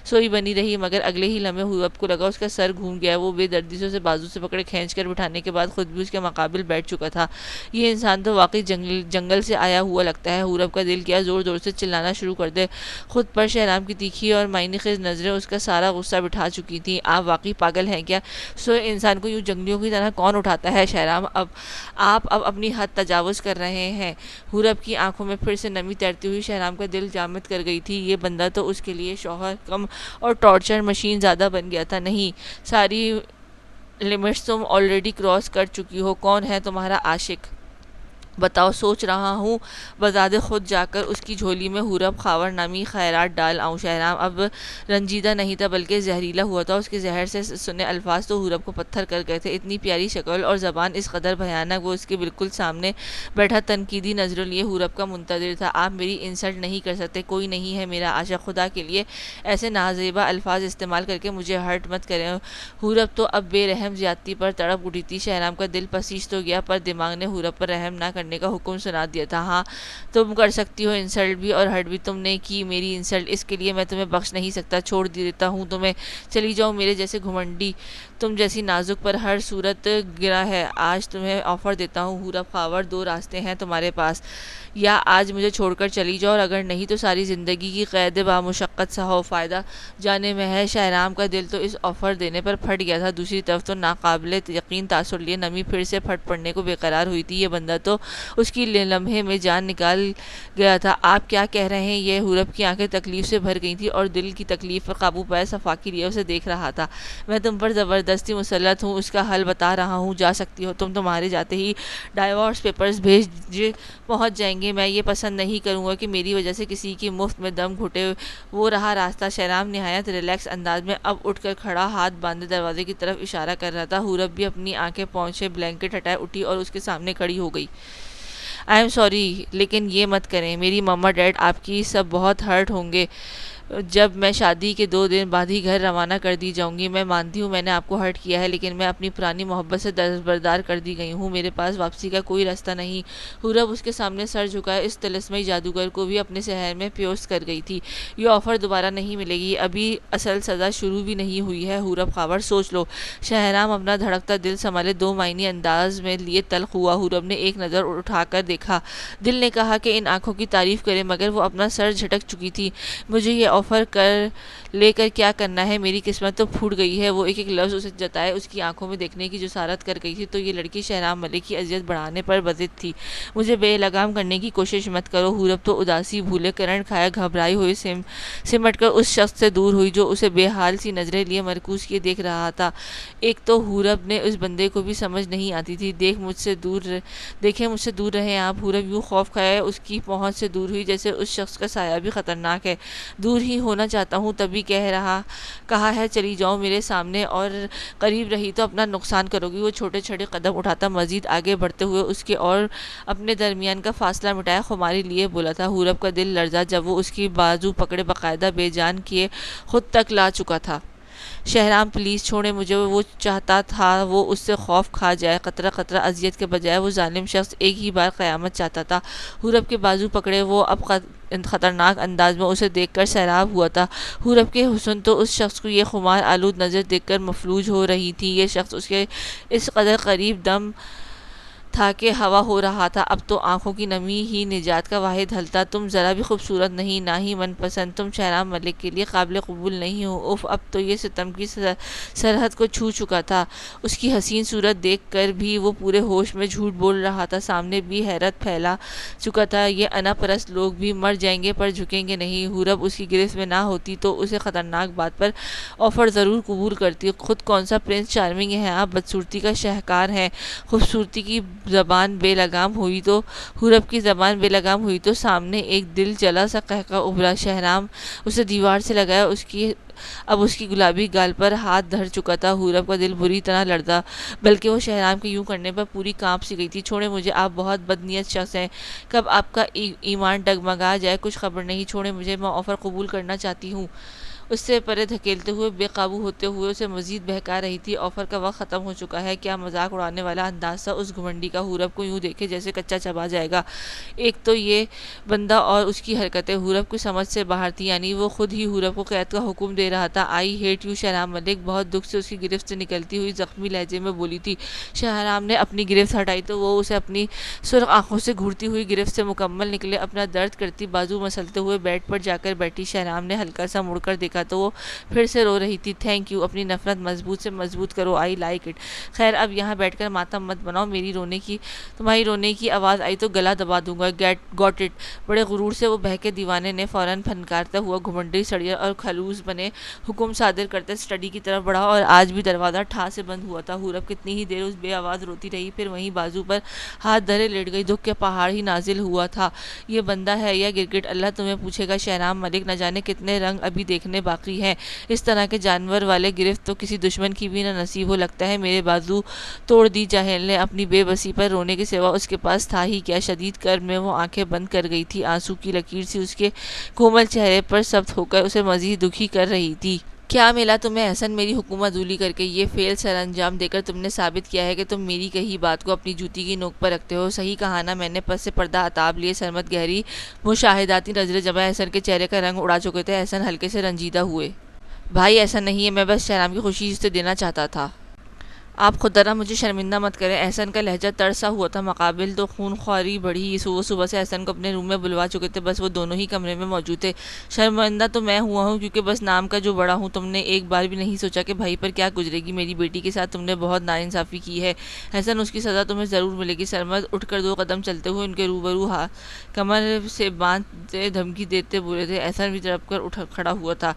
سوئی بنی رہی، مگر اگلے ہی لمحے حورب کو لگا اس کا سر گھوم گیا۔ وہ بے دردی سے اسے بازو سے پکڑے کھینچ کر بٹھانے کے بعد خود بھی اس کے مقابل بیٹھ چکا تھا۔ یہ انسان تو واقعی جنگل سے آیا ہوا لگتا ہے۔ حورب کا دل کیا زور زور سے چلانا شروع کر دے۔ خود پر شہرام کی تیکھی اور معنی خیز نظریں اس کا سارا غصہ بٹھا چکی تھیں۔ آپ واقعی پاگل ہیں کیا؟ سو انسان کو یوں جنگلیوں کی طرح کون اٹھاتا ہے؟ شہرام، آپ اب اپنی حد تجاوز کر رہے ہیں۔ حورب کی آنکھوں میں پھر سے نمی تیرتی ہوئی شہرام کا دل جامد کر گئی تھی۔ یہ بندہ تو اس کے لیے شوہر کم اور ٹارچر مشین زیادہ بن گیا تھا۔ نہیں، ساری لمٹس تم آلریڈی کراس کر چکی ہو۔ کون ہے تمہارا عاشق؟ بتاؤ، سوچ رہا ہوں بذات خود جا کر اس کی جھولی میں حورب خاور نامی خیرات ڈال آؤں۔ شہرام اب رنجیدہ نہیں تھا بلکہ زہریلا ہوا تھا۔ اس کے زہر سے سنے الفاظ تو حورب کو پتھر کر گئے تھے۔ اتنی پیاری شکل اور زبان اس قدر بھیانک، وہ اس کے بالکل سامنے بیٹھا تنقیدی نظروں لیے حورب کا منتظر تھا۔ آپ میری انسلٹ نہیں کر سکتے، کوئی نہیں ہے میرا عاشق، خدا کے لیے ایسے نازیبا الفاظ استعمال کر کے مجھے ہرٹ مت کریں۔ حورب تو اب بے رحم زیادتی پر تڑپ اٹھی تھی۔ شہرام کا دل پسیج تو گیا، پر دماغ نے حورب پر رحم نہ کرنے کا حکم سنا دیا تھا۔ ہاں، تم کر سکتی ہو انسلٹ بھی اور ہرٹ بھی۔ تم نے کی میری انسلٹ، اس کے لیے میں تمہیں بخش نہیں سکتا۔ چھوڑ دیتا ہوں تمہیں، چلی جاؤ۔ میرے جیسے گھمنڈی، تم جیسی نازک پر ہر صورت گرا ہے۔ آج تمہیں آفر دیتا ہوں حورب خاور، دو راستے ہیں تمہارے پاس، یا آج مجھے چھوڑ کر چلی جاؤ، اور اگر نہیں تو ساری زندگی کی قید بامشقت سہو، فائدہ جانے میں ہے۔ شہرام کا دل تو اس آفر دینے پر پھٹ گیا تھا، دوسری طرف تو ناقابل یقین تاثر لیے نمی پھر سے پھٹ پڑنے کو بے قرار ہوئی تھی۔ یہ بندہ تو اس کی لمحے میں جان نکال گیا تھا۔ آپ کیا کہہ رہے ہیں یہ؟ حورب کی آنکھیں تکلیف سے بھر گئی تھیں اور دل کی تکلیف پر قابو پائے صفاقی لیے اسے دیکھ رہا تھا۔ میں تم پر زبردستی مسلط ہوں، اس کا حل بتا رہا ہوں۔ جا سکتی ہو تم، تمہارے جاتے ہی ڈائیورس پیپرز بھیجے پہنچ جائیں گے۔ میں یہ پسند نہیں کروں گا کہ میری وجہ سے کسی کی مفت میں دم گھٹے۔ وہ رہا راستہ۔ شہرام نہایت ریلیکس انداز میں اب اٹھ کر کھڑا، ہاتھ باندھے دروازے کی طرف اشارہ کر رہا تھا۔ حورب بھی اپنی آنکھیں پونچھے بلینکٹ ہٹائے اٹھی اور اس کے سامنے کھڑی ہو گئی۔ آئی ایم سوری، لیکن یہ مت کریں۔ میری مما ڈیڈ آپ کی سب بہت ہرٹ ہوں گے جب میں شادی کے 2 دن بعد ہی گھر روانہ کر دی جاؤں گی۔ میں مانتی ہوں میں نے آپ کو ہرٹ کیا ہے، لیکن میں اپنی پرانی محبت سے دستبردار کر دی گئی ہوں۔ میرے پاس واپسی کا کوئی راستہ نہیں۔ حورب اس کے سامنے سر جھکائے اس طلسمی جادوگر کو بھی اپنے صحن میں پیوست کر گئی تھی۔ یہ آفر دوبارہ نہیں ملے گی، ابھی اصل سزا شروع بھی نہیں ہوئی ہے۔ حورب خاور، سوچ لو۔ شہرام اپنا دھڑکتا دل سنبھالے 2 معنی انداز میں لیے تلخ ہوا۔ حورب نے ایک نظر اٹھا کر دیکھا۔ دل نے کہا کہ ان آنکھوں کی تعریف کرے، مگر وہ اپنا سر جھٹک چکی تھی۔ مجھے یہ آفر کر لے کر کیا کرنا ہے، میری قسمت تو پھوٹ گئی ہے۔ وہ ایک ایک لفظ اسے جتائے اس کی آنکھوں میں دیکھنے کی جسارت کر گئی تھی تو یہ لڑکی شہرام ملک کی اذیت بڑھانے پر بضد تھی۔ مجھے بے لگام کرنے کی کوشش مت کرو۔ حورب تو اداسی بھولے کرن کھایا گھبرائی ہوئی سمٹ کر اس شخص سے دور ہوئی جو اسے بے حال سی نظریں لیے مرکوز کیے دیکھ رہا تھا۔ ایک تو حورب نے اس بندے کو بھی سمجھ نہیں آتی تھی۔ دیکھیں مجھ سے دور رہیں آپ۔ حورب یوں خوف کھائے اس کی پہنچ سے دور ہوئی جیسے اس شخص کا سایہ بھی خطرناک ہے۔ دور ہی ہونا چاہتا ہوں تبھی کہا ہے چلی جاؤ میرے سامنے، اور قریب رہی تو اپنا نقصان کرو گی۔ وہ چھوٹے چھوٹے قدم اٹھاتا مزید آگے بڑھتے ہوئے اس کے اور اپنے درمیان کا فاصلہ مٹایا خماری لیے بولا تھا۔ حورب کا دل لرزا جب وہ اس کی بازو پکڑے باقاعدہ بے جان کیے خود تک لا چکا تھا۔ شہرام پلیز چھوڑیں مجھے، وہ چاہتا تھا وہ اس سے خوف کھا جائے۔ قطرہ قطرہ اذیت کے بجائے وہ ظالم شخص ایک ہی بار قیامت چاہتا تھا۔ حورب کے بازو پکڑے وہ اب خطرناک انداز میں اسے دیکھ کر سیراب ہوا تھا۔ حورب کے حسن تو اس شخص کو یہ خمار آلود نظر دیکھ کر مفلوج ہو رہی تھی۔ یہ شخص اس کے اس قدر قریب دم تھا کہ ہوا ہو رہا تھا۔ اب تو آنکھوں کی نمی ہی نجات کا واحد حل تھا۔ تم ذرا بھی خوبصورت نہیں، نہ ہی من پسند، تم شہرام ملک کے لیے قابل قبول نہیں ہو۔ اف، اب تو یہ ستم کی سرحد کو چھو چکا تھا۔ اس کی حسین صورت دیکھ کر بھی وہ پورے ہوش میں جھوٹ بول رہا تھا۔ سامنے بھی حیرت پھیلا چکا تھا۔ یہ انا پرست لوگ بھی مر جائیں گے پر جھکیں گے نہیں۔ حورب اس کی گرفت میں نہ ہوتی تو اسے خطرناک بات پر آفر ضرور قبول کرتی۔ خود کون سا پرنس چارمنگ ہے آپ، بدصورتی کا شاہکار ہیں۔ خوبصورتی کی زبان بے لگام ہوئی تو حورب کی زبان بے لگام ہوئی تو سامنے ایک دل جلا سا قہقہ ابھرا۔ شہرام اسے دیوار سے لگایا اب اس کی گلابی گال پر ہاتھ دھر چکا تھا۔ حورب کا دل بری طرح لرزا، بلکہ وہ شہرام کے یوں کرنے پر پوری کانپ سی گئی تھی۔ چھوڑیں مجھے، آپ بہت بدنیت شخص ہیں، کب آپ کا ایمان ڈگمگا جائے کچھ خبر نہیں۔ چھوڑیں مجھے، میں آفر قبول کرنا چاہتی ہوں۔ اس سے پرے دھکیلتے ہوئے بے قابو ہوتے ہوئے اسے مزید بہکا رہی تھی۔ آفر کا وقت ختم ہو چکا ہے۔ کیا مذاق اڑانے والا انداز تھا اس گھمنڈی کا، حورب کو یوں دیکھے جیسے کچا چبا جائے گا۔ ایک تو یہ بندہ اور اس کی حرکتیں حورب کی سمجھ سے باہر تھی، یعنی وہ خود ہی حورب کو قید کا حکم دے رہا تھا۔ آئی ہیٹ یو شہرام ملک، بہت دکھ سے اس کی گرفت سے نکلتی ہوئی زخمی لہجے میں بولی تھی۔ شہرام نے اپنی گرفت ہٹائی تو وہ اسے اپنی سرخ آنکھوں سے گھورتی ہوئی گرفت سے مکمل نکلے اپنا درد کرتی بازو مسلتے ہوئے بیڈ پر جا کر بیٹھی۔ شہرام نے ہلکا سا مڑ کر دیکھا تو وہ پھر سے رو رہی تھی۔ تھینک یو، اپنی نفرت مضبوط سے مضبوط کرو، آئی لائک اٹ۔ خیر اب یہاں بیٹھ کر ماتم مت بناؤ، تمہاری رونے کی آواز آئی تو گلا دبا دوں گا۔ Got it. بڑے غرور سے وہ بہکے دیوانے نے فوراً پھنکارتا ہوا گھمنڈی سڑیا اور خلوص بنے حکم صادر کرتے اسٹڈی کی طرف بڑھا، اور آج بھی دروازہ ٹھا سے بند ہوا تھا۔ حورب کتنی ہی دیر اس بے آواز روتی رہی، پھر وہیں بازو پر ہاتھ دھرے لیٹ گئی۔ دکھ کے پہاڑ ہی نازل ہوا تھا۔ یہ بندہ ہے یا گرگٹ، اللہ تمہیں پوچھے گا۔ شہرام ملک، نہ جانے کتنے رنگ ابھی دیکھنے باقی ہیں۔ اس طرح کے جانور والے گرفت تو کسی دشمن کی بھی نہ نصیب ہو۔ لگتا ہے میرے بازو توڑ دی جاہل نے، اپنی بے بسی پر رونے کے سوا اس کے پاس تھا ہی کیا۔ شدید کرب میں وہ آنکھیں بند کر گئی تھی، آنسو کی لکیر سی اس کے کومل چہرے پر ثبت ہو کر اسے مزید دکھی کر رہی تھی۔ کیا ملا تمہیں احسن، میری حکومت دولی کر کے یہ فعل سر انجام دے کر تم نے ثابت کیا ہے کہ تم میری کہی بات کو اپنی جوتی کی نوک پر رکھتے ہو۔ صحیح کہا نا میں نے؟ پس سے پردہ عتاب لیے سرمد گہری مشاہداتی نظریں جمائے احسن کے چہرے کا رنگ اڑا چکے تھے۔ احسن ہلکے سے رنجیدہ ہوئے۔ بھائی ایسا نہیں ہے، میں بس شہرام کی خوشی اسے دینا چاہتا تھا۔ آپ خود درا مجھے شرمندہ مت کریں۔ احسن کا لہجہ ترسا ہوا تھا۔ مقابل تو خون خواری بڑھی، صبح سے احسن کو اپنے روم میں بلوا چکے تھے، بس وہ دونوں ہی کمرے میں موجود تھے۔ شرمندہ تو میں ہوا ہوں کیونکہ بس نام کا جو بڑا ہوں، تم نے ایک بار بھی نہیں سوچا کہ بھائی پر کیا گزرے گی۔ میری بیٹی کے ساتھ تم نے بہت ناانصافی کی ہے احسن، اس کی سزا تمہیں ضرور ملے گی۔ سرمد اٹھ کر 2 قدم چلتے ہوئے ان کے روبرو کمر سے باندھتے دھمکی دیتے بولے تھے۔ احسن بھی تڑپ کر اٹھ کھڑا ہوا تھا۔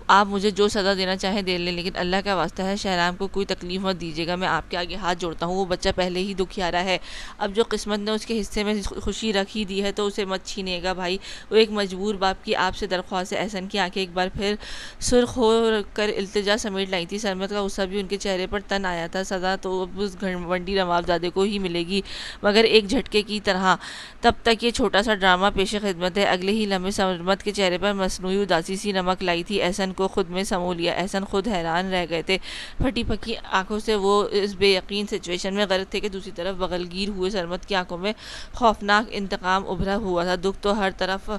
آپ مجھے جو سزا دینا چاہیں دے لیں، لیکن اللہ کا واسطہ ہے شہرام کو کوئی تکلیف مت دیجیے گا، میں آپ کے آگے ہاتھ جوڑتا ہوں۔ وہ بچہ پہلے ہی دکھیارا ہے، اب جو قسمت نے اس کے حصے میں خوشی رکھ ہی دی ہے تو اسے مت چھینیے گا بھائی۔ وہ ایک مجبور باپ کی آپ سے درخواست ہے۔ احسن کی آنکھیں ایک بار پھر سرخ ہو کر التجا سمیٹ لائی تھی۔ سرمد کا غصہ بھی ان کے چہرے پر تن آیا تھا۔ سزا تو اب اس گھمنڈی نواب زادے کو ہی ملے گی، مگر ایک جھٹکے کی طرح۔ تب تک یہ چھوٹا سا ڈرامہ پیش خدمت ہے۔ اگلے ہی لمحے سرمد کے چہرے پر مصنوعی اداسی سی نمک لائی تھی۔ احسن کو خود میں سمو لیا۔ احسن خود حیران رہ گئے تھے۔ پھٹی پکی آنکھوں سے وہ اس بے یقین سچویشن میں غرق تھے کہ دوسری طرف بغلگیر ہوئے سرمد کی آنکھوں میں خوفناک انتقام ابھرا ہوا تھا۔ دکھ تو ہر طرف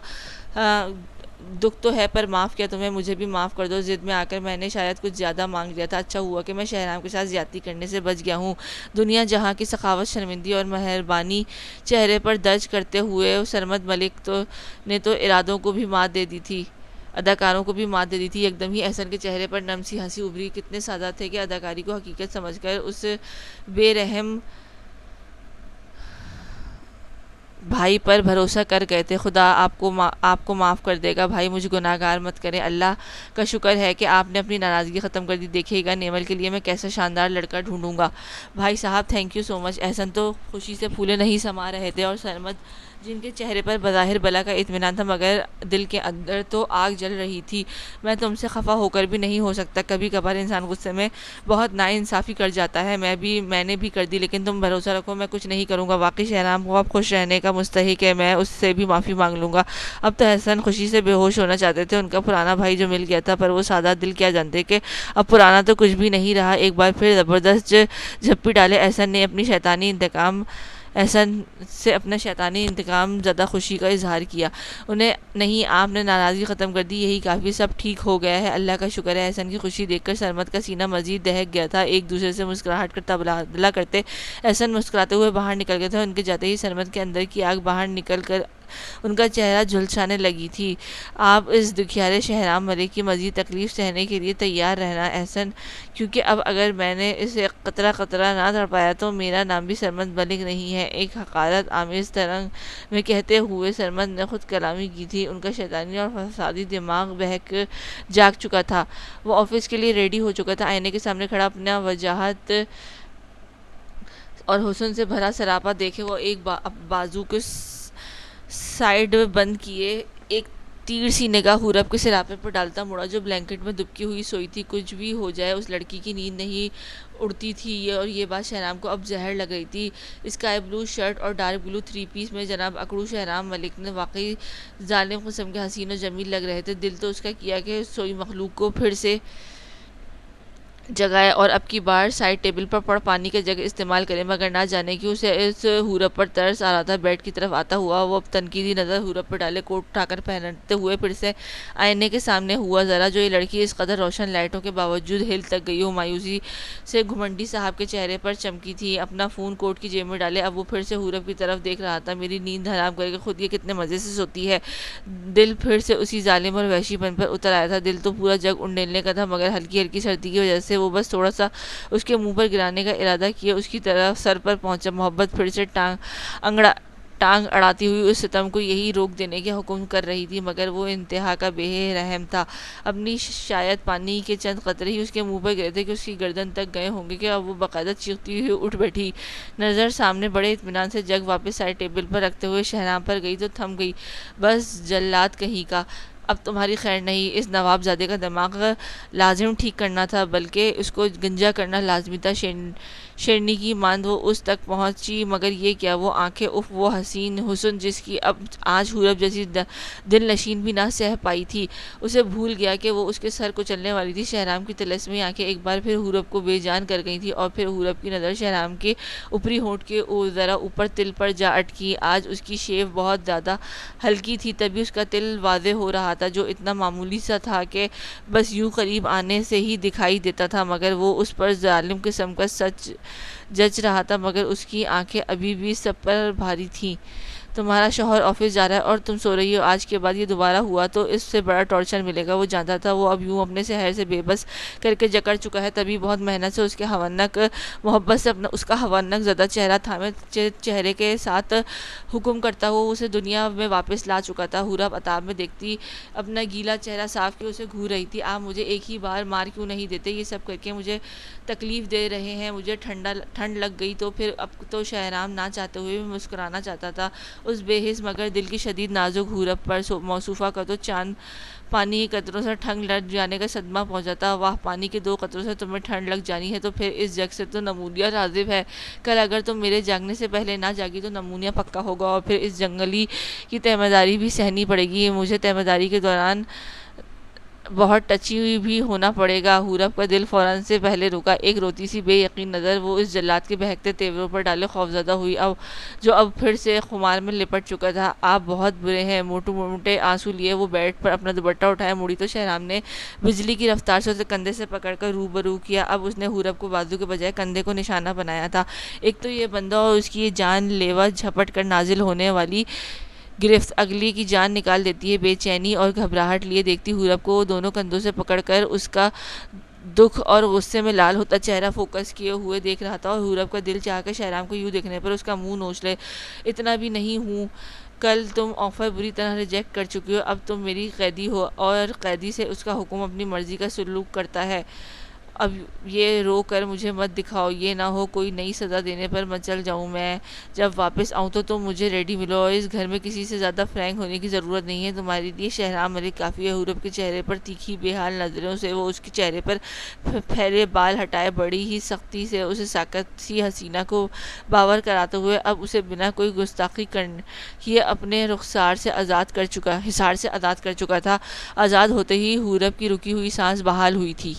دکھ تو ہے، پر معاف کیا تمہیں، مجھے بھی معاف کر دو۔ ضد میں آ کر میں نے شاید کچھ زیادہ مانگ لیا تھا۔ اچھا ہوا کہ میں شہرام کے ساتھ زیادتی کرنے سے بچ گیا ہوں۔ دنیا جہاں کی سخاوت، شرمندگی اور مہربانی چہرے پر درج کرتے ہوئے سرمد ملک نے تو ارادوں کو بھی مات دے دی تھی۔ اداکاروں کو بھی مات دے دی تھی۔ ایک دم ہی احسن کے چہرے پر نرم سی ہنسی ابھری، کتنے سادہ تھے کہ اداکاری کو حقیقت سمجھ کر اس بے رحم بھائی پر بھروسہ کر گئے تھے۔ خدا آپ کو معاف کر دے گا بھائی، مجھے گناہ گار مت کریں، اللہ کا شکر ہے کہ آپ نے اپنی ناراضگی ختم کر دی، دیکھیے گا نیمل کے لیے میں کیسا شاندار لڑکا ڈھونڈوں گا۔ بھائی صاحب تھینک یو سو مچ۔ احسن تو خوشی سے پھولے نہیں سما رہے تھے، اور سرمد جن کے چہرے پر بظاہر بلا کا اطمینان تھا مگر دل کے اندر تو آگ جل رہی تھی۔ میں تم سے خفا ہو کر بھی نہیں ہو سکتا، کبھی کبھار انسان غصے میں بہت ناانصافی کر جاتا ہے، میں نے بھی کر دی، لیکن تم بھروسہ رکھو میں کچھ نہیں کروں گا، واقعی شہرام کو اب خوش رہنے کا مستحق ہے، میں اس سے بھی معافی مانگ لوں گا۔ اب تو احسن خوشی سے بے ہوش ہونا چاہتے تھے، ان کا پرانا بھائی جو مل گیا تھا، پر وہ سادہ دل کیا جانتے کہ اب پرانا تو کچھ بھی نہیں رہا۔ ایک بار پھر زبردست جھپی ڈالے احسن سے اپنا شیطانی انتقام زدہ خوشی کا اظہار کیا۔ انہیں نہیں، آپ نے ناراضگی ختم کر دی، یہی کافی، سب ٹھیک ہو گیا ہے، اللہ کا شکر ہے۔ احسن کی خوشی دیکھ کر سرمد کا سینہ مزید دہک گیا تھا، ایک دوسرے سے مسکراہٹ کر تبادلہ کرتے احسن مسکراتے ہوئے باہر نکل گئے تھے۔ ان کے جاتے ہی سرمد کے اندر کی آگ باہر نکل کر ان کا چہرہ جھلسانے لگی تھی۔ آپ اس دکھیارے شہرام ملک کی مزید تکلیف سہنے کے لیے تیار رہنا احسن، کیونکہ اب اگر میں نے اسے قطرہ قطرہ نہ تڑپایا تو میرا نام بھی سرمد ملک نہیں ہے، ایک حقارت آمیز ترنگ میں کہتے ہوئے سرمد نے خود کلامی کی تھی۔ ان کا شیطانی اور فسادی دماغ بہک جاگ چکا تھا، وہ آفس کے لیے ریڈی ہو چکا تھا، آئینے کے سامنے کھڑا اپنا وجاہت اور حسن سے بھرا سراپا دیکھے وہ ایک بازو کو سائیڈ بند کیے ایک تیر سی نگاہ حورب کے سراپے پر ڈالتا مڑا، جو بلینکٹ میں دبکی ہوئی سوئی تھی۔ کچھ بھی ہو جائے اس لڑکی کی نیند نہیں اڑتی تھی، اور یہ بات شہرام کو اب زہر لگ رہی تھی۔ اسکائی بلو شرٹ اور ڈارک بلو 3 پیس میں جناب اکڑو شہرام ملک نے واقعی ظالم قسم کے حسین و جمیل لگ رہے تھے۔ دل تو اس کا کیا کہ سوئی مخلوق کو پھر سے جگائے اور اب کی بار سائڈ ٹیبل پر پانی کا جگ استعمال کرے، مگر نہ جانے کہ اسے اس حورب پر ترس آ رہا تھا۔ بیڈ کی طرف آتا ہوا وہ اب تنقیدی نظر حورب پر ڈالے، کوٹ اٹھا کر پہنتے ہوئے پھر سے آئینے کے سامنے ہوا، ذرا جو یہ لڑکی اس قدر روشن لائٹوں کے باوجود ہل تک گئی ہو، مایوسی سے گھمنڈی صاحب کے چہرے پر چمکی تھی۔ اپنا فون کوٹ کی جیب میں ڈالے اب وہ پھر سے حورب کی طرف دیکھ رہا تھا۔ میری نیند حرام کر کے خود یہ کتنے مزے سے سوتی ہے۔ دل پھر سے اسی ظالم اور وحشی پن پر اتر آیا تھا۔ دل تو پورا جگ انڈیلنے کا تھا، مگر ہلکی ہلکی سردی کی وجہ سے وہ بس تھوڑا سا اس کے منہ پر گرانے کا ارادہ کیے اس کی طرف سر پر پہنچا۔ محبت پھر سے ٹانگ اڑاتی ہوئی اس ستم کو یہی روک دینے کے حکم کر رہی تھی، مگر وہ انتہا کا بے رحم تھا۔ اپنی شاید پانی کے چند قطرے ہی اس کے منہ پر گرے تھے کہ اس کی گردن تک گئے ہوں گے کہ اب وہ باقاعدہ چیختی ہوئی اٹھ بیٹھی، نظر سامنے بڑے اطمینان سے جگ واپس سائڈ ٹیبل پر رکھتے ہوئے شہرام پر گئی تو تھم گئی۔ بس جلاد کہیں کا، اب تمہاری خیر نہیں۔ اس نواب زادے کا دماغ لازم ٹھیک کرنا تھا، بلکہ اس کو گنجا کرنا لازمی تھا۔ شیرنی کی ماند وہ اس تک پہنچی، مگر یہ کیا وہ آنکھیں، اف وہ حسین حسن جس کی اب آج حورب جیسی دل نشین بھی نہ سہ پائی تھی۔ اسے بھول گیا کہ وہ اس کے سر کو چلنے والی تھی۔ شہرام کی طلسمی آنکھیں ایک بار پھر حورب کو بے جان کر گئی تھی، اور پھر حورب کی نظر شہرام کے اوپری ہونٹ کے ذرا اوپر تل پر جا اٹکی۔ آج اس کی شیو بہت زیادہ ہلکی تھی، تبھی اس کا تل واضح ہو رہا تھا، جو اتنا معمولی سا تھا کہ بس یوں قریب آنے سے ہی دکھائی دیتا تھا، مگر وہ اس پر ظالم قسم کا سچ جچ رہا تھا۔ مگر اس کی آنکھیں ابھی بھی سب پر بھاری تھیں۔ تمہارا شوہر آفس جا رہا ہے اور تم سو رہی ہو، آج کے بعد یہ دوبارہ ہوا تو اس سے بڑا ٹارچر ملے گا۔ وہ جانتا تھا وہ اب یوں اپنے سحر سے بے بس کر کے جکڑ چکا ہے، تبھی بہت محنت سے اس کے ہونک محبت سے اس کا ہونک زدہ چہرہ تھامے چہرے کے ساتھ حکم کرتا ہوا اسے دنیا میں واپس لا چکا تھا۔ حورب عتاب میں دیکھتی اپنا گیلا چہرہ صاف کے اسے گھور رہی تھی۔ آپ مجھے ایک ہی بار مار کیوں نہیں دیتے؟ یہ سب کر کے مجھے تکلیف دے رہے ہیں، مجھے ٹھنڈ لگ گئی تو پھر اب تو شہرام نہ چاہتے ہوئے بھی مسکرانا چاہتا تھا۔ اس بے حس مگر دل کی شدید نازک حورب پر موصوفہ کا تو چاند پانی کے قطروں سے ٹھنڈ لگ جانے کا صدمہ پہنچا تھا۔ واہ، پانی کے 2 قطروں سے تمہیں ٹھنڈ لگ جانی ہے تو پھر اس جگ سے تو نمونیا لازم ہے۔ کل اگر تم میرے جاگنے سے پہلے نہ جاگی تو نمونیا پکا ہوگا، اور پھر اس جنگلی کی تیمارداری بھی سہنی پڑے گی۔ مجھے تیمارداری کے دوران بہت ٹچی بھی ہونا پڑے گا۔ حورب کا دل فوراً سے پہلے رکا، ایک روتی سی بے یقین نظر وہ اس جلاد کے بہکتے تیوروں پر ڈالے خوفزدہ ہوئی، جو اب پھر سے خمار میں لپٹ چکا تھا۔ آپ بہت برے ہیں۔ موٹے آنسو لیے وہ بیڈ پر اپنا دوپٹہ اٹھایا، مڑی تو شہرام نے بجلی کی رفتار سے اسے کندھے سے پکڑ کر روبرو کیا۔ اب اس نے حورب کو بازو کے بجائے کندھے کو نشانہ بنایا تھا۔ ایک تو یہ بندہ اور اس کی یہ جان لیوا جھپٹ کر نازل ہونے والی گرفت اگلی کی جان نکال دیتی ہے۔ بے چینی اور گھبراہٹ لیے دیکھتی حورب کو، وہ دونوں کندھوں سے پکڑ کر اس کا دکھ اور غصے میں لال ہوتا چہرہ فوکس کیے ہوئے دیکھ رہا تھا، اور حورب کا دل چاہا کہ شہرام کو یوں دیکھنے پر اس کا منہ نوچ لے۔ اتنا بھی نہیں ہوں، کل تم آفر بری طرح ریجیکٹ کر چکی ہو، اب تم میری قیدی ہو، اور قیدی سے اس کا حکم اپنی مرضی کا سلوک کرتا ہے۔ اب یہ رو کر مجھے مت دکھاؤ، یہ نہ ہو کوئی نئی سزا دینے پر میں چل جاؤں۔ میں جب واپس آؤں تو تم مجھے ریڈی ملو، اور اس گھر میں کسی سے زیادہ فرینک ہونے کی ضرورت نہیں ہے تمہارے لیے شہرام ملک کافی ہے۔ حورب کے چہرے پر تیکھی بے حال نظروں سے وہ اس کے چہرے پر پھیلے بال ہٹائے بڑی ہی سختی سے اسے ساکت سی حسینہ کو باور کراتے ہوئے اب اسے بنا کوئی گستاخی کیے اپنے حصار سے آزاد کر چکا تھا۔ آزاد ہوتے ہی حورب کی رکی ہوئی سانس بحال ہوئی تھی۔